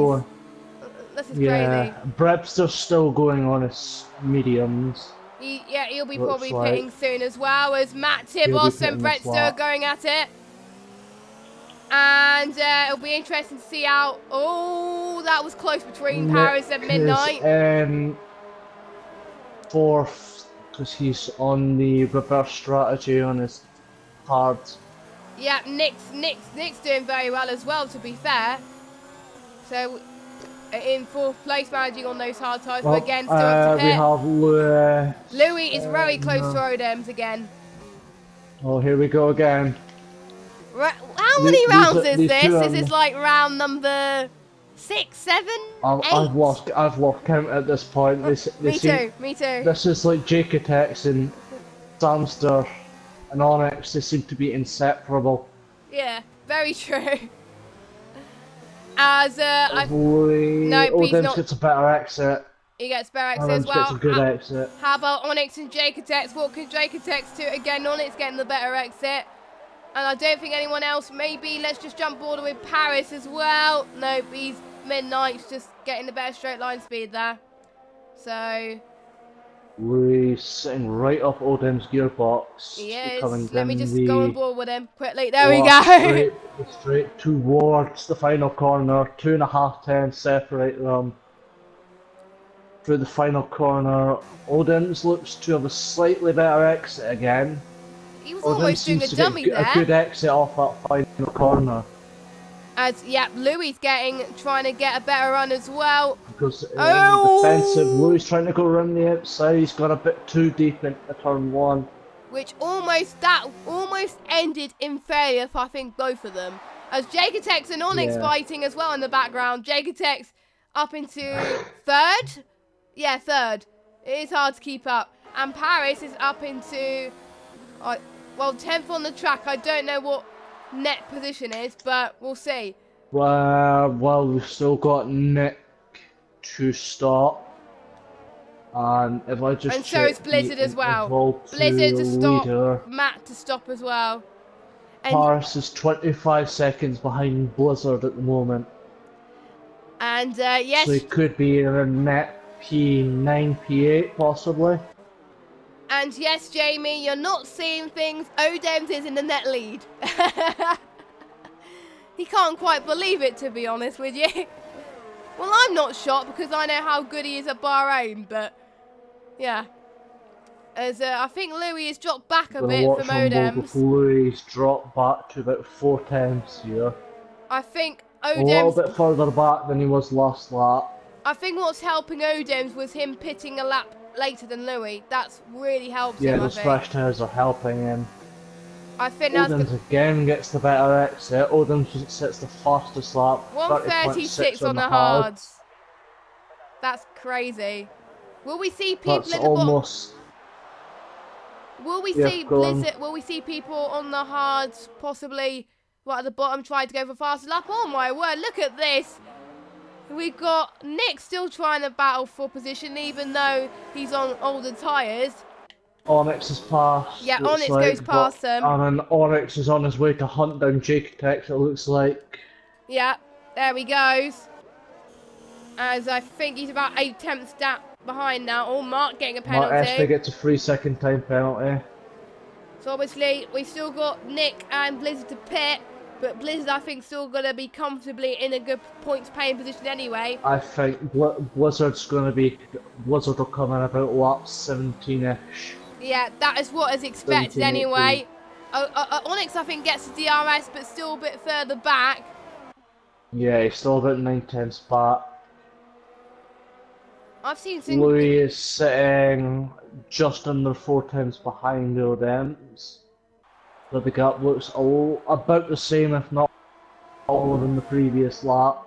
This is crazy. Brepster's still going on his mediums. He'll be probably pitting soon as well, as Matt Tibos and Brepster are going at it. And it'll be interesting to see how... Oh, that was close between Paris and Midnight. Fourth, because he's on the reverse strategy on his cards. Yeah, Nick's doing very well as well, to be fair. So, in 4th place, managing on those hard tyres, but again, still up to pit. We have Louis. Louis is very close to Odems again. Oh, here we go again. How many rounds is this? This is like round number 6, 7, 8? I've lost count at this point. Me too. This is like Jacotex and Samster and Onyx. They seem to be inseparable. Yeah, very true. As Odems gets a better exit. He gets better exit as well. Gets a good exit. How about Onyx and Jacotex? What can Jacotex do? Again, Onyx getting the better exit. And I don't think anyone else. Maybe let's just jump border with Paris as well. No, he's Midnight's just getting the better straight line speed there. So Louis sitting right up Odems' gearbox. He is. Let me just go on board with him quickly. There we go. Straight towards the final corner. 2.5 tenths separate them. Through the final corner, Odems looks to have a slightly better exit again. He was almost doing a dummy there. A good exit off that final corner. As Louis trying to get a better run as well. Because defensive, Louis trying to go around the outside. He's got a bit too deep into turn 1. Which almost ended in failure for I think both of them. As Jacotex and Onyx fighting as well in the background. Jacotex up into 3rd. Yeah, 3rd. It is hard to keep up. And Paris is up into, well, 10th on the track. I don't know what net position is, but we'll see. Well, we've still got Nick to start. And if I just and so is Blizzard as well. Blizzard to stop, leader, Matt to stop as well. And Paris is 25 seconds behind Blizzard at the moment. And yes. So he could be in a net P9, P8 possibly. And yes, Jamie, you're not seeing things. Odems is in the net lead. He can't quite believe it, to be honest with you. Well, I'm not shocked because I know how good he is at Bahrain, but yeah. As I think Louis has dropped back a bit from Odems. Louis dropped back to about 4 times here. I think Odems... A little bit further back than he was last lap. I think what's helping Odems was him pitting a lap later than Louis. That's really helped him, Yeah, those fresh tyres are helping him. I think that's Odems again gets the better exit. Odems sets the fastest lap. 1:36 on the hards. That's crazy. Will we see people That's at the almost... bottom? Will we see Blizzard? Will we see people on the hards possibly right at the bottom trying to go for fastest lap? Oh my word! Look at this. We've got Nick still trying to battle for position, even though he's on older tyres. Onyx is past. Yeah, Onyx goes past them. And then Onyx is on his way to hunt down Jake Tex, it looks like. Yeah, there he goes. As I think he's about 8 tenths behind now. Oh, Mark getting a penalty. Mark Esper gets a 3-second time penalty. So obviously, we still got Nick and Blizzard to pit. But Blizzard, I think, still going to be comfortably in a good points-paying position anyway. I think Blizzard's going to be... Blizzard will come in about lap 17-ish. Yeah, that is what is expected anyway. Onyx, I think, gets the DRS, but still a bit further back. Yeah, he's still about 9 tenths back. I've seen some... Louis is sitting just under 4 tenths behind the Odems. So the gap looks about the same, if not more than the previous lap.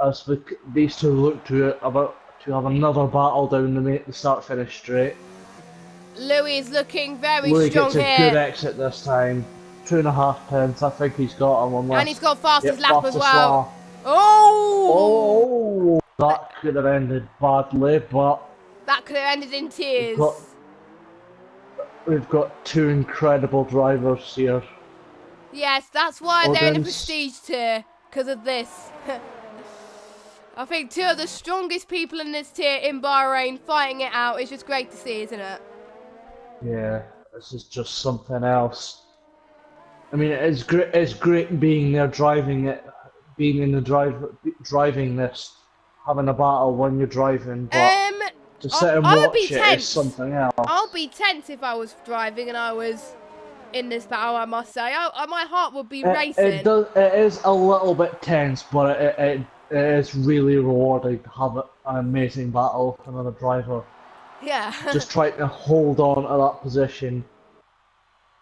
As these two look to have another battle down the start-finish straight. Louis is looking very Louis strong here. Louis gets a good exit this time. 2.5 tenths, I think he's got him on. And he's got fastest lap as well. Oh! That could have ended badly, but... That could have ended in tears. We've got 2 incredible drivers here. Yes, that's why they're in a prestige tier, because of this. I think 2 of the strongest people in this tier in Bahrain fighting it out is just great to see, isn't it? Yeah, this is just something else. I mean, it's great being there, driving it, being in the driving this, having a battle when you're driving, but... To sit and watch it is something else. I'll be tense if I was driving and I was in this battle, I must say. My heart would be racing. It is a little bit tense, but it is really rewarding to have an amazing battle with another driver. Yeah. Just trying to hold on to that position.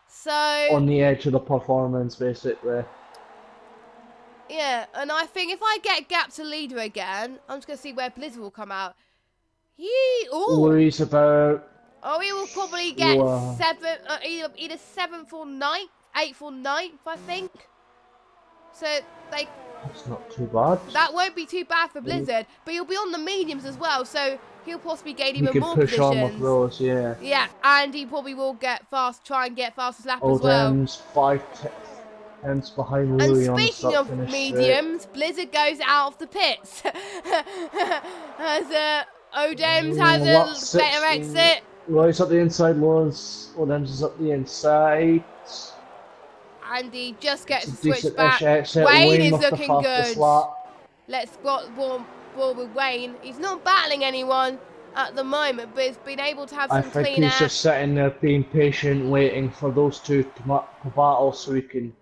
So... On the edge of the performance, basically. Yeah, and I think if I get gap to leader again, I'm just going to see where Blizzard will come out. Louis about... Oh, he will probably get either 7th or 9th, 8th or 9th, I think. So, that's not too bad. That won't be too bad for Blizzard, but he'll be on the mediums as well, so he'll possibly gain even more positions. He can push on with those, yeah. Yeah, and he probably will try and get fastest lap as well. Odems 5 tenths behind Louis. And speaking of mediums, Blizzard goes out of the pits. As Odems has a better exit. Louis up the inside, Odems is up the inside. And he just gets a switch back. Wayne is looking good. Let's go with Wayne. He's not battling anyone at the moment, but he's been able to have some clean air. I think he's just sitting there being patient, waiting for those two to battle so he can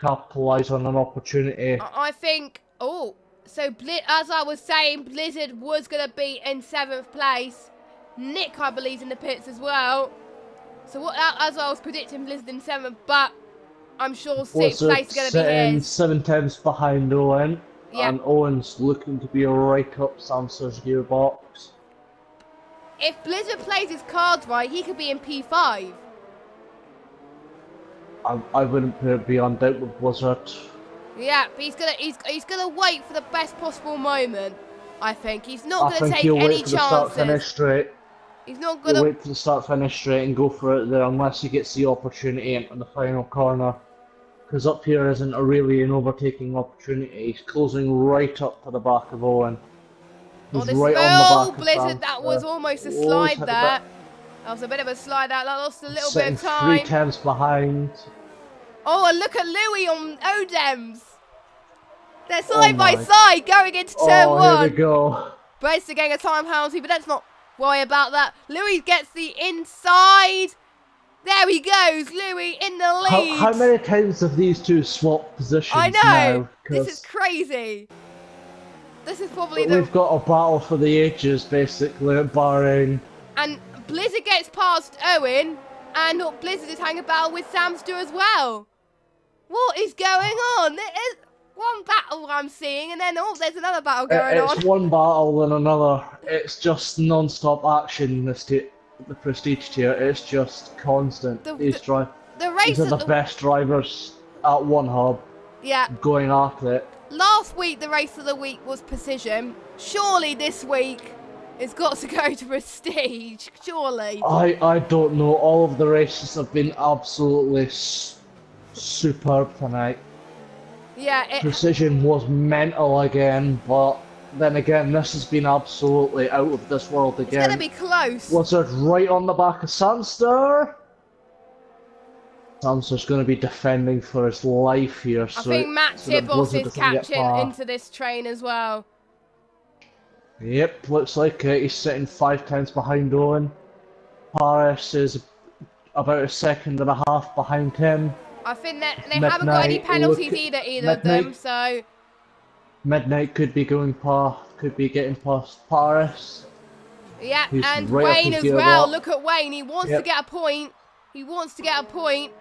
capitalise on an opportunity. I think... Oh, so as I was saying, Blizzard was going to be in 7th place. Nick, I believe, in the pits as well. So as I was predicting, Blizzard in 7th, but I'm sure 6th place is going to be his. 7 tenths behind Owen. Yeah. And Owen's looking to be right up Samson's gearbox. if Blizzard plays his cards right, he could be in P5. I wouldn't put it beyond doubt with Blizzard. Yeah, but he's gonna wait for the best possible moment. I think he's not gonna take any chances. He's not gonna wait for the start finish straight and go for it there unless he gets the opportunity into the final corner. Because up here isn't really an overtaking opportunity. He's closing right up to the back of Owen. He's right on the back Blizzard, that was almost a slide there. That was a bit of a slide out. That lost a little bit of time. 3 tenths behind. Oh, and look at Louis on Odems. They're side by side going into turn 1. Here we go. Brace getting a time penalty, but let's not worry about that. Louis gets the inside. There he goes, Louis in the lead. How many times have these two swapped positions I know. now? This is crazy. This is probably We've got a battle for the ages, basically, at Bahrain. And Blizzard gets past Owen, and Blizzard is having a battle with Samster as well. What is going on? There is one battle I'm seeing, and then there's another battle going on. It's one battle and another. It's just non-stop action. The Prestige tier. It's just constant. These are the best drivers at one hub. Yeah. Going after it. Last week the race of the week was Precision. Surely this week it's got to go to Prestige. Surely. I don't know. All of the races have been absolutely superb tonight. Yeah. Precision was mental again, but then again, this has been absolutely out of this world again. It's going to be close. Blizzard right on the back of Samster. Samster's going to be defending for his life here. I think Matt Tibos is catching into this train as well. Yep, looks like he's sitting 5 tenths behind Owen. Paris is about 1.5 seconds behind him. I think that they haven't got any penalties either of them, so... Midnight could be getting past Paris. Yeah, and Wayne as well. Look at Wayne. He wants to get a point. He wants to get a point.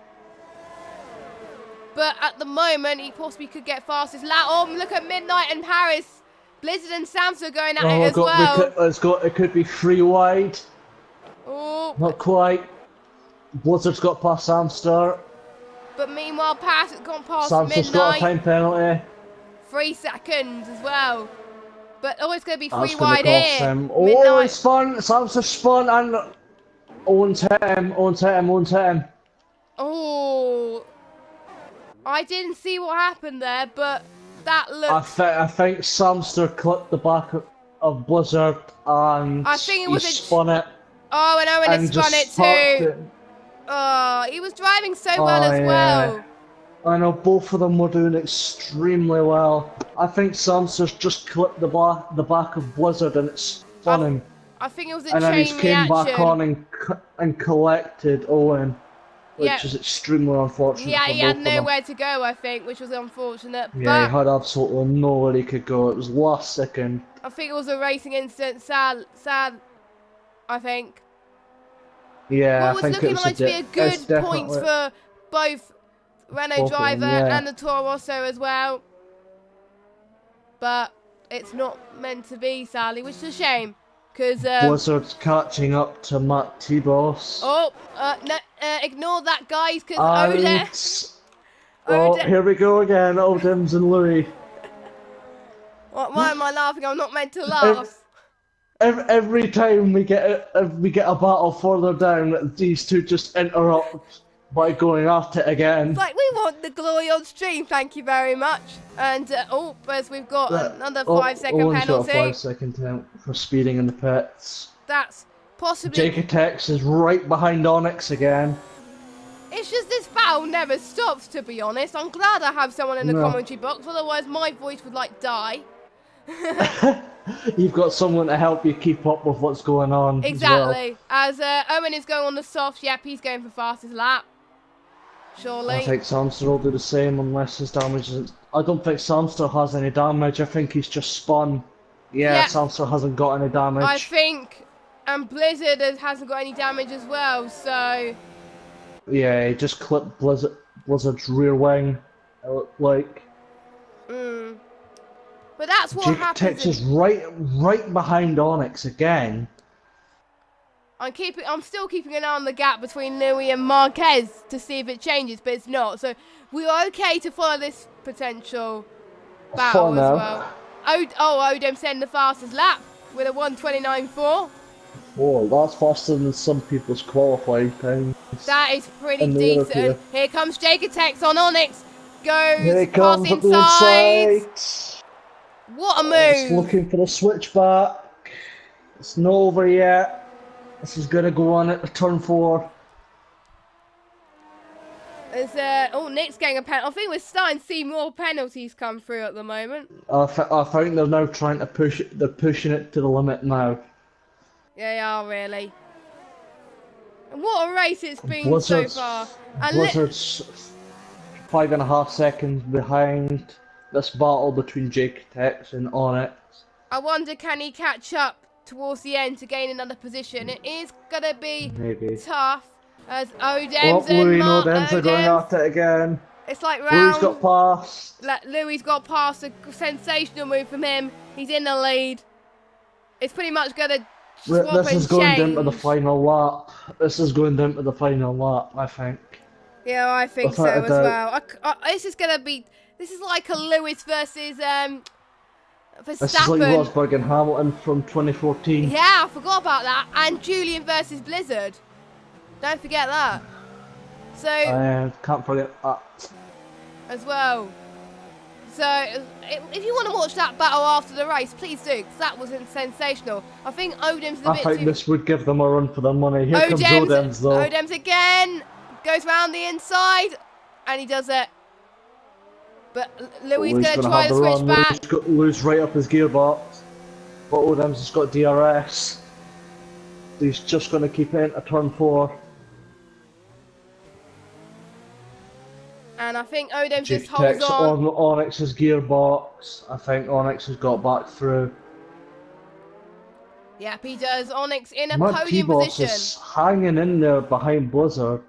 But at the moment, he possibly could get fastest lap. Oh, look at Midnight and Paris. Blizzard and Samster going at it as well. It could be 3 wide. Oh. Not quite. Blizzard's got past Samster. But meanwhile, Paris has gone past Samster's Midnight. got a time penalty. 3 seconds as well. But it's going to be 3 wide here. Oh, it's spun. Samster spun and Owen's hit him. Owen's hit him. Oh. I didn't see what happened there, but that looked... I think Samster clipped the back of Blizzard and he spun it. Oh, and Owen had spun it too. Oh, he was driving so well as well. I know both of them were doing extremely well. I think Samster's just clipped the back of Blizzard and it's spun him. I think it was a chain reaction. And then he came back on and collected Owen, which is extremely unfortunate. Yeah, he had nowhere to go, I think, which was unfortunate. Yeah, he had absolutely nowhere he could go. It was last second. I think it was a racing incident. Sad, I think. Yeah, I think it was looking like to be a good point for both Renault driver and the Toro Rosso as well. But it's not meant to be, sadly, which is a shame. Because Blizzard's catching up to Matt Tibos. Oh, no, ignore that, guys, because here we go again, Odems and Louis. Why am I laughing? I'm not meant to laugh. Every time we get a battle further down, these two just interrupt by going at it again. It's like, we want the glory on stream, thank you very much. And, as we've got another 5-second penalty. Got a 5-second penalty for speeding in the pits. That's possibly... Jacotex is right behind Onyx again. It's just this battle never stops, to be honest. I'm glad I have someone in the commentary box, otherwise my voice would, die. You've got someone to help you keep up with what's going on. Exactly. As Owen is going on the soft, yep, he's going for fastest lap. Surely. I think Samster will do the same unless his damage isn't... I don't think Samster has any damage. I think he's just spun. Yeah, Samster hasn't got any damage. I think... And Blizzard hasn't got any damage as well, so... Yeah, he just clipped Blizzard's rear wing, it looked like. But that's what happens. Jacotex is right behind Onyx again. I'm still keeping an eye on the gap between Louis and Marquez to see if it changes, but it's not. So we're okay to follow this potential battle as well. Odom setting the fastest lap with a 1:29.4. Oh, that's faster than some people's qualifying times. That is pretty decent. Here comes Jacob Tex on Onyx. Goes past inside. What a move! It's looking for the switchback. It's not over yet. This is gonna go on at the turn 4. Nick's getting a penalty. I think we're starting to see more penalties come through at the moment. I think they're now trying to push it. They're pushing it to the limit now. Yeah, they are really. And what a race it's been so far. And Blizzard's 5.5 seconds behind this battle between Jake Tex and Onyx. I wonder, can he catch up towards the end to gain another position? It is gonna be tough as Odems and Odems are going at it again. It's like round. Louis got past. Louis got past. A sensational move from him. He's in the lead. It's pretty much gonna swap This is going change. down to the final lap. This is going down to the final lap, I think. Yeah, I think so as well. This is gonna be. This is like a Lewis versus Verstappen. This is like Rosberg and Hamilton from 2014. Yeah, I forgot about that. And Julian versus Blizzard. Don't forget that. So can't forget that as well. So if you want to watch that battle after the race, please do, because that was sensational. I think Odem's a bit too. I think this would give them a run for their money. Here comes Odems though. Odems again goes round the inside, and he does it. But Louis is going to try the switch back. Louis right up his gearbox. But Odems has got DRS. He's just going to keep it into turn 4. And I think Odem just holds on. Onyx's gearbox. I think Onyx has got back through. Yep, he does. Onyx in a podium position. Is hanging in there behind Blizzard.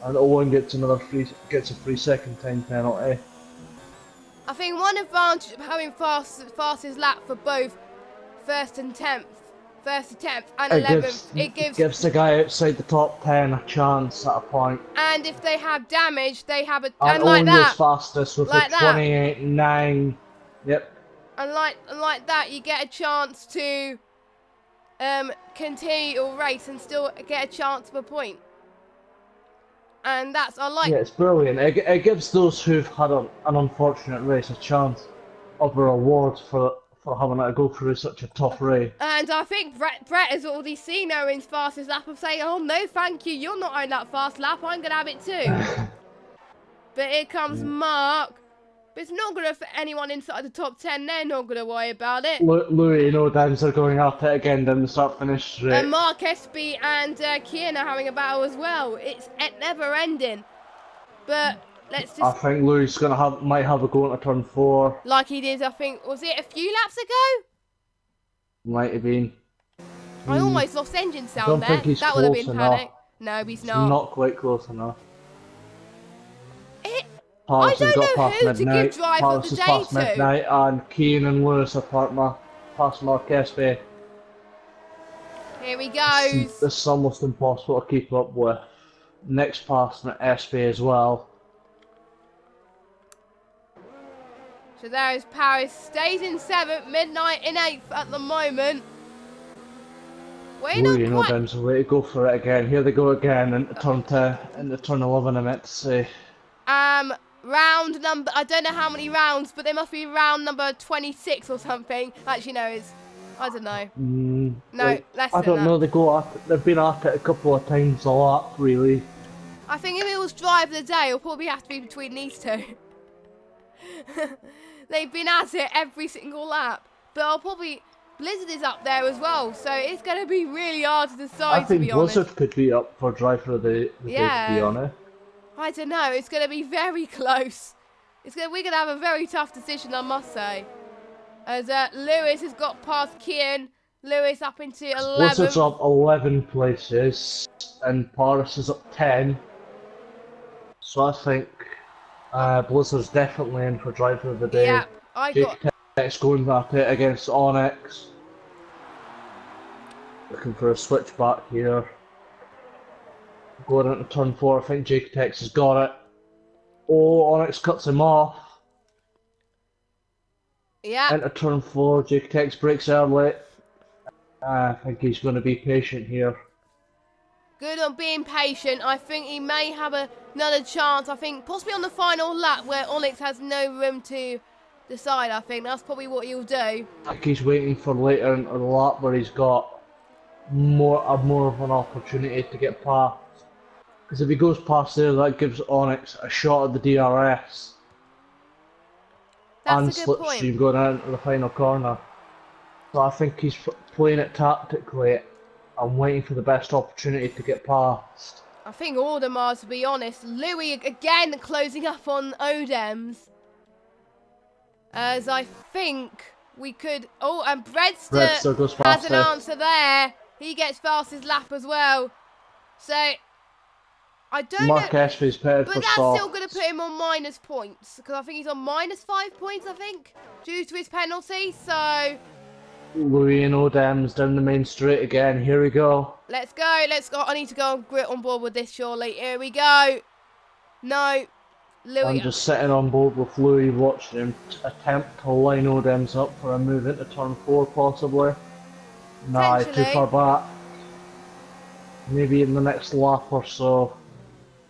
And Owen gets a 3-second time penalty. I think one advantage of having fastest lap for both first and 10th and 11th, it gives the guy outside the top 10 a chance at a point. And if they have damage, they have a and like that. Fastest with like a 28.9. Yep. And like that, you get a chance to continue your race and still get a chance of a point. And that's Yeah, it's brilliant. It gives those who've had an unfortunate race a chance of a reward for having to go through such a tough race. And I think Brett has already seen Owen's fastest lap of saying, "Oh no, thank you, you're not on that fast lap. I'm gonna have it too." But here comes Mark. But it's not gonna affect anyone inside the top 10. They're not gonna worry about it. Louis and Odems are going at it again down the start-finish straight. And Mark Espy and Kian are having a battle as well. It's never ending. But let's just. I think Louis might have a go into turn 4. Like he did, I think, was it a few laps ago? Might have been. I almost lost engine sound there. That would have been panic. No, he's not. Not quite close enough. I don't know who to give drive of the day to. Midnight, and Keane and Lewis are past Mark Espy. Here he goes. This is almost impossible to keep up with. Next pass at Espy as well. So there is Paris, stays in 7th, Midnight in 8th at the moment. Louis and Odems are ready to go for it again. Here they go again into turn 11, I meant to say. Round number, I don't know how many rounds, but there must be round number 26 or something. Actually, no, I don't know. No, less than that. I don't know, they've been at it a couple of times a lot, really. I think if it was drive of the day, it'll probably have to be between these two. They've been at it every single lap. But Blizzard is up there as well, so it's going to be really hard to decide, to be honest. I think Blizzard could be up for drive for the day, to be honest. I don't know, it's going to be very close. We're going to have a very tough decision, I must say. As Lewis has got past Kian. Lewis up into 11. Blizzard's up 11 places, and Paris is up 10. So I think Blizzard's definitely in for driver of the day. Yeah, Tex going at it against Onyx. Looking for a switch back here. Going into turn 4, I think Jaketex has got it. Oh, Onyx cuts him off. Yeah. Into turn 4, Jaketex breaks early. I think he's going to be patient here. Good on being patient. I think he may have another chance. I think possibly on the final lap where Onyx has no room to decide. I think that's probably what he'll do. I think he's waiting for later into the lap where he's got more of an opportunity to get past. Because if he goes past there, that gives Onyx a shot at the DRS. That's and a good slipstream point. going out into the final corner. So I think he's playing it tactically and waiting for the best opportunity to get past. I think Audemars, to be honest. Louis again closing up on Odems. As I think we could... Oh, and Breadster goes has an faster. answer there. He gets fastest lap as well. So, I don't Mark know... Ashby's paired But for that's stop. still going to put him on minus points. Because I think he's on minus 5 points, I think. Due to his penalty, so... Louis and Odems down the main straight again. Here we go. Let's go, let's go. I need to go on board with this, surely. Here we go. No. Louis. I'm just sitting on board with Louis, watching him attempt to line Odems up for a move into turn 4, possibly. Nah, too far back. Maybe in the next lap or so.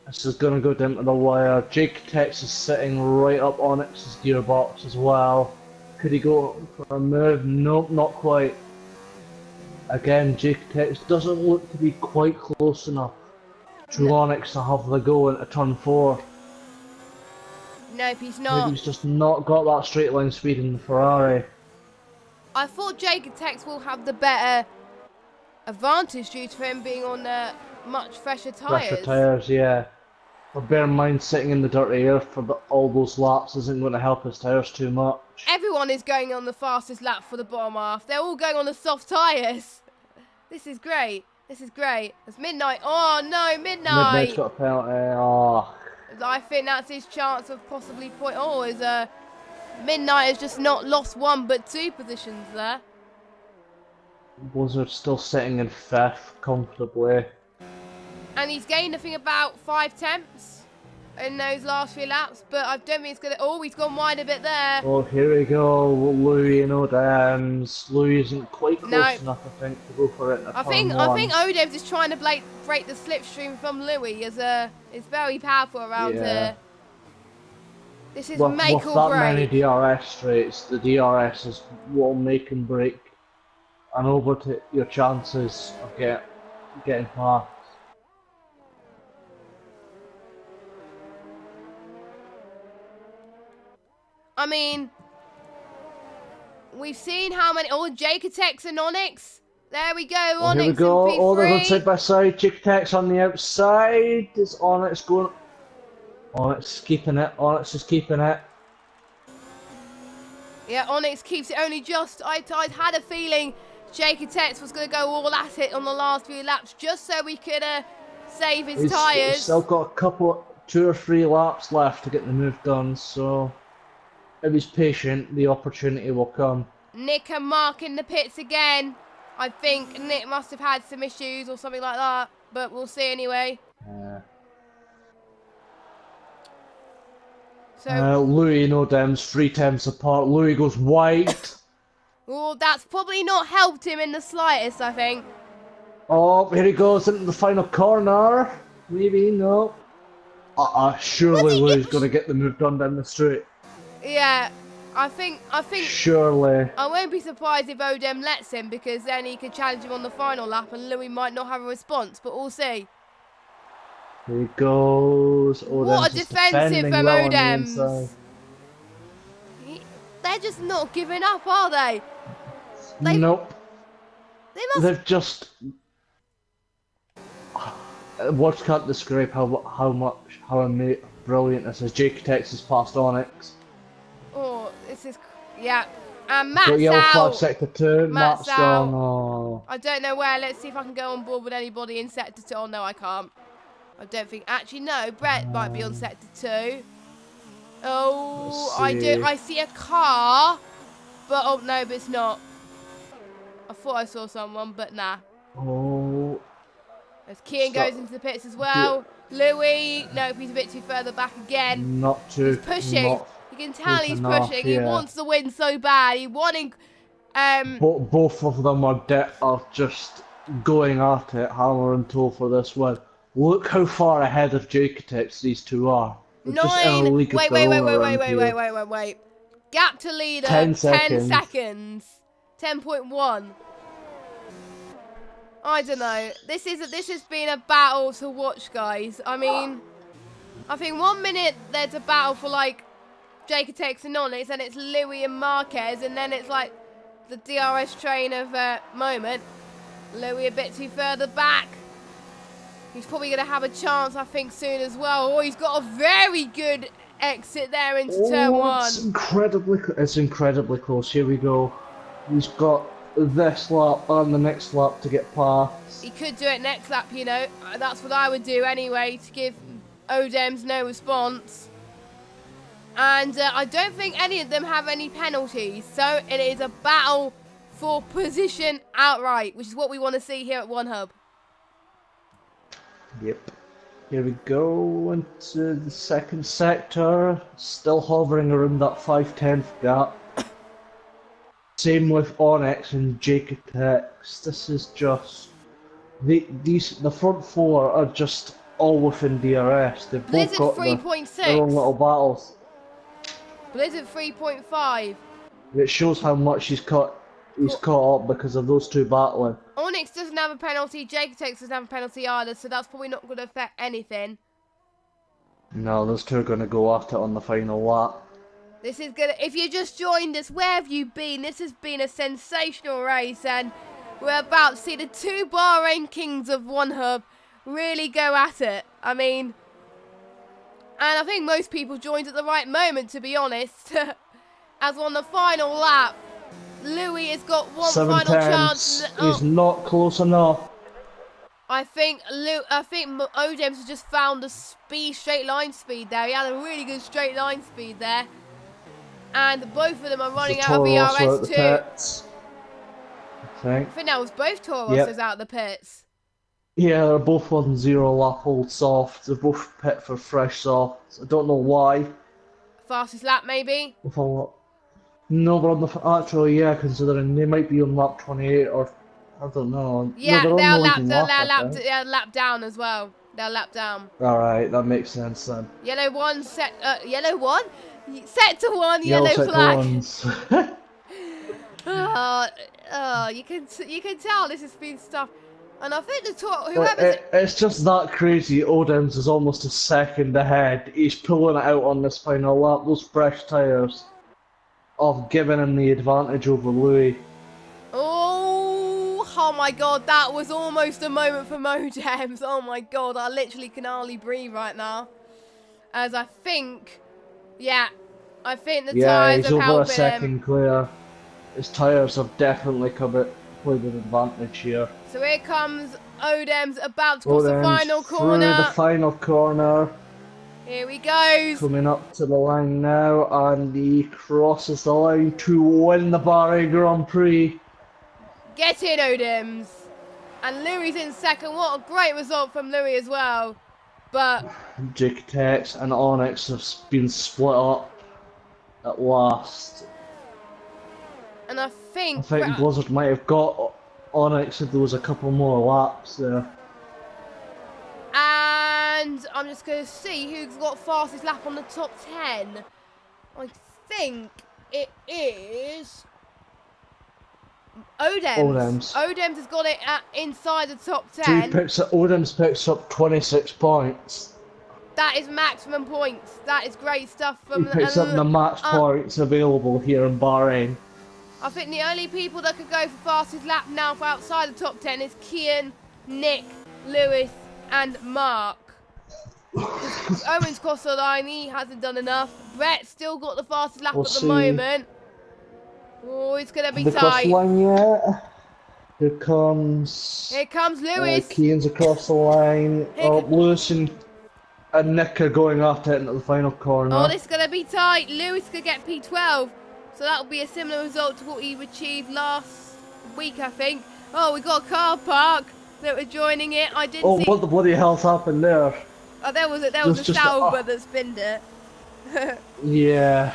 This is going to go down to the wire. Jake Tex is sitting right up on Onyx's gearbox as well. Could he go for a move? Nope, not quite. Again, Jake Tex doesn't look to be quite close enough to Onyx to have the go into turn 4. Nope, he's not. Maybe he's just not got that straight line speed in the Ferrari. I thought Jake Tex will have the better advantage due to him being on much fresher tyres. Fresher tyres, yeah. But bear in mind, sitting in the dirty air for all those laps isn't going to help his tyres too much. Everyone is going on the fastest lap for the bottom half. They're all going on the soft tyres. This is great. This is great. It's Midnight. Oh, no, Midnight. Midnight's got a penalty. Oh. I think that's his chance of possibly point. Oh, is Midnight has just not lost 1 but 2 positions there. Blizzard still sitting in 5th comfortably. And he's gained, I think, about 5 tenths in those last few laps. But I don't think it's going to... Oh, he's gone wide a bit there. Oh, here we go. Louis and Odems. Louis isn't quite close enough, I think, to go for it in I think Odems is trying to break the slipstream from Louis. As it's very powerful around here. This is make with or that break. many DRS straights, the DRS is what will make and break and over to your chances of getting past. I mean, we've seen how many... Oh, Jaketex and Onyx. There we go, Onyx Here we go. and P3. Oh, they're on side by side. Jaketex on the outside. Is Onyx going... Onyx is keeping it. Onyx is keeping it. Yeah, Onyx keeps it only just... I had a feeling Jaketex was going to go all at it on the last few laps just so we could save his tyres. He's still got a 2 or 3 laps left to get the move done, so... If he's patient, the opportunity will come. Nick and Mark in the pits again. I think Nick must have had some issues or something like that, but we'll see anyway. So Louis and Odems 3 tenths apart. Louis goes wide. well, that's probably not helped him in the slightest, I think. Oh, here he goes into the final corner. Maybe, no. Surely Louis is going to get the move done down the straight. Yeah, I think... Surely. I won't be surprised if Odem lets him, because then he could challenge him on the final lap and Louis might not have a response, but we'll see. Here he goes. Odems what a defensive from well Odems. They're just not giving up, are they? Nope. They've just... Words can't describe how brilliant this is. Jake Tex has passed Onyx. Oh, this is... Yeah. And Matt's Got yellow flag out. sector 2. Matt's gone. Oh. I don't know where. Let's see if I can go on board with anybody in sector 2. Oh, no, I can't. I don't think... Actually, no. Brett might be on sector 2. Oh, I do. I see a car. But, oh, no, but it's not. I thought I saw someone, but nah. Oh. As Kian goes into the pits as well. Louis, nope, he's a bit too further back again. Not too. He's pushing. Not You can tell he's enough, pushing. yeah. He wants to win so bad. He wanting. Both of them are just going at it, hammer and toe for this win. Look how far ahead of Jaketex these two are. They're just in a league of their own around here. Wait. Gap to leader, 10 10 seconds. seconds. 10.1. I don't know. This has been a battle to watch, guys. I mean, I think 1 minute there's a battle for like Jaketex and Onyx, and it's Louis and Marquez, and then it's like the DRS train of moment. Louis a bit too further back. He's probably going to have a chance, I think, soon as well. Oh, he's got a very good exit there into turn 1. It's incredibly close. Here we go. He's got this lap and the next lap to get past. He could do it next lap, you know. That's what I would do anyway, to give Odems no response. And I don't think any of them have any penalties. So it is a battle for position outright, which is what we want to see here at One Hub. Yep. Here we go into the second sector. Still hovering around that 5/10 gap. Same with Onyx and Jaketex. This is just the front four are just all within DRS. They've both got their own little battles. Blizzard 3.5. It shows how much he's caught up because of those two battling. Onyx doesn't have a penalty, Jaketex doesn't have a penalty either, so that's probably not going to affect anything. No, those two are going to go at it on the final lap. This is gonna. If you just joined us, where have you been? This has been a sensational race, and we're about to see the two Bahrain kings of One Hub really go at it. I mean, and I think most people joined at the right moment, to be honest. As on the final lap, Louis has got one final chance. He's not close enough. I think Odems has just found the straight line speed there. He had a really good straight line speed there. And both of them are running out of ERS too. I think that was both Tauruses out of the pits. Yeah, they're both on 0 lap old softs. They're both pit for fresh softs. I don't know why. Fastest lap maybe? No, but on the actually, yeah, considering they might be on lap 28 or I don't know. Yeah, no, they're lap down as well. They're lap down. Alright, that makes sense then. Yellow one, yellow one? Set to 1, yellow flag. You can tell this has been stuff. And I think it's just that crazy. Odems is almost a second ahead. He's pulling it out on this final lap. Those fresh tyres of giving him the advantage over Louis. Oh my god, that was almost a moment for Modems. Oh my god, I literally can hardly breathe right now. As I think, I think the tyres have helped him. Yeah, he's over a second clear. His tyres have definitely played an advantage here. So here comes Odems about to cross the final corner. Through the final corner. Here he goes. Coming up to the line now, and he crosses the line to win the Bahrain Grand Prix. Get in, Odems. And Louis in second. What a great result from Louis as well. But Jaketex and Onyx have been split up at last. And I think Blizzard might have got Onyx if there was a couple more laps there. And I'm just going to see who's got fastest lap on the top 10. I think it is Odems. Odems has got it inside the top 10. Odems picks up 26 points. That is maximum points. That is great stuff. He picks up the max points available here in Bahrain. I think the only people that could go for fastest lap now for outside the top 10 is Kian, Nick, Lewis and Mark. Owen's crossed the line, he hasn't done enough. Brett's still got the fastest lap at the moment. Oh, it's going to be tight. Line yet? Here comes Lewis. Kian's across the line. Lewis and Nick are going at it into the final corner. Oh, this is going to be tight. Lewis could get P12. So that will be a similar result to what he achieved last week, I think. Oh, we got a car park that we're joining it. I did see. Oh, what the bloody hell's happened there? Oh, there was a Sauber that spinned it. Yeah.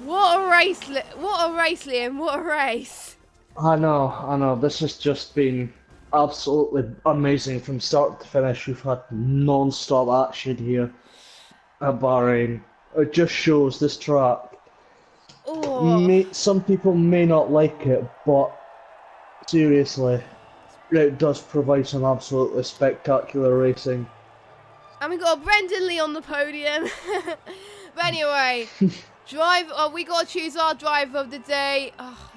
What a race, Liam. What a race. I know. This has just been absolutely amazing from start to finish. We've had non-stop action here at Bahrain. It just shows this track. Oh. Some people may not like it, but seriously, it does provide some absolutely spectacular racing. And we got Brendan Lee on the podium. But anyway, we got to choose our driver of the day. Oh,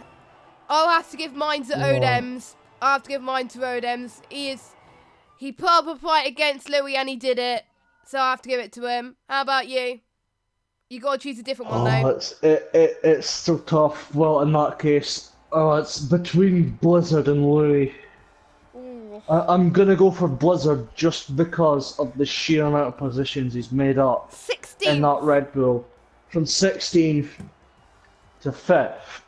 I'll have to give mine to Odems. He put up a fight against Louis and he did it. So I have to give it to him. How about you? You got to choose a different one though. It's so tough. Well, in that case, it's between Blizzard and Louis. I'm gonna go for Blizzard just because of the sheer amount of positions he's made up 16th. in that Red Bull. From 16th to 5th.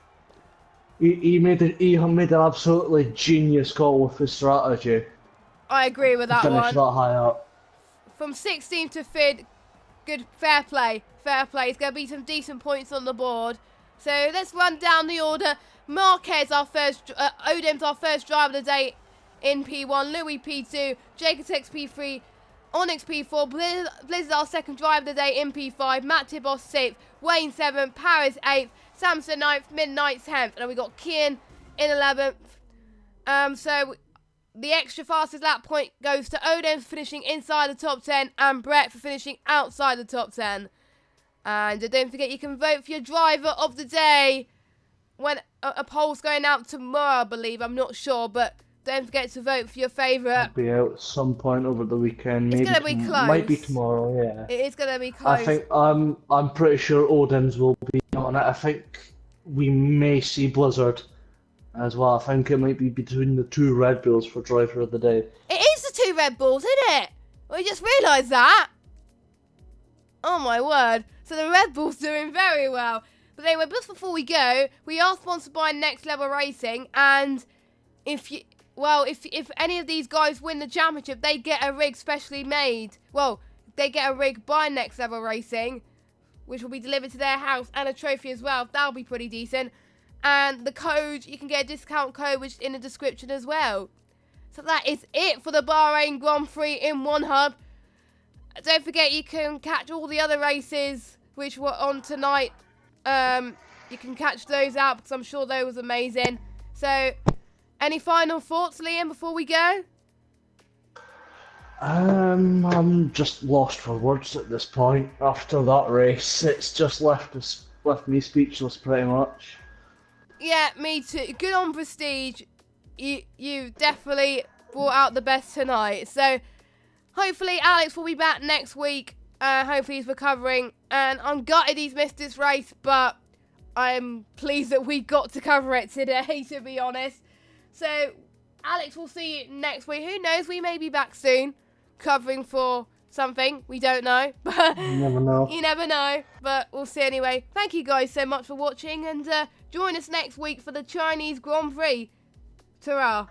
He made an absolutely genius call with his strategy. I agree with that one. Finish that high up. From 16th to 5th, good, fair play. It's going to be some decent points on the board. So let's run down the order. Marquez, Odem's our first driver of the day in P1. Louis P2, Jacotex P3, Onyx P4, Blizzard our second driver of the day in P5, Matt Tibos 6th, Wayne 7th, Paris 8th, Samson 9th, Midnight 10th, and then we got Kian in 11th. So the extra fastest lap point goes to Odin for finishing inside the top 10 and Brett for finishing outside the top 10. And don't forget you can vote for your driver of the day when a poll's going out tomorrow, I believe. I'm not sure, but don't forget to vote for your favourite. It'll be out at some point over the weekend. It's going to be close. Might be tomorrow, yeah. It is going to be close. I think I'm pretty sure Odin's will be on it. I think we may see Blizzard as well. I think it might be between the two Red Bulls for driver of the day. It is the two Red Bulls, isn't it? We just realised that. Oh my word. So the Red Bull's doing very well. But anyway, just before we go, we are sponsored by Next Level Racing, and if any of these guys win the championship, they get a rig specially made. Well, they get a rig by Next Level Racing, which will be delivered to their house, and a trophy as well. That'll be pretty decent. And the code, you can get a discount code, which is in the description as well. So that is it for the Bahrain Grand Prix in one hub. Don't forget you can catch all the other races which were on tonight. You can catch those out because I'm sure they was amazing. So, any final thoughts, Liam, before we go? I'm just lost for words at this point. After that race, it's just left me speechless, pretty much. Yeah, me too. Good on Prestige. You definitely brought out the best tonight. So, hopefully Alex will be back next week. Hopefully he's recovering. And I'm gutted he's missed this race, but I'm pleased that we got to cover it today, to be honest. So, Alex, we'll see you next week. Who knows? We may be back soon, covering for something. We don't know. But You never know. You never know. But we'll see anyway. Thank you guys so much for watching. And join us next week for the Chinese Grand Prix. Ta-ra.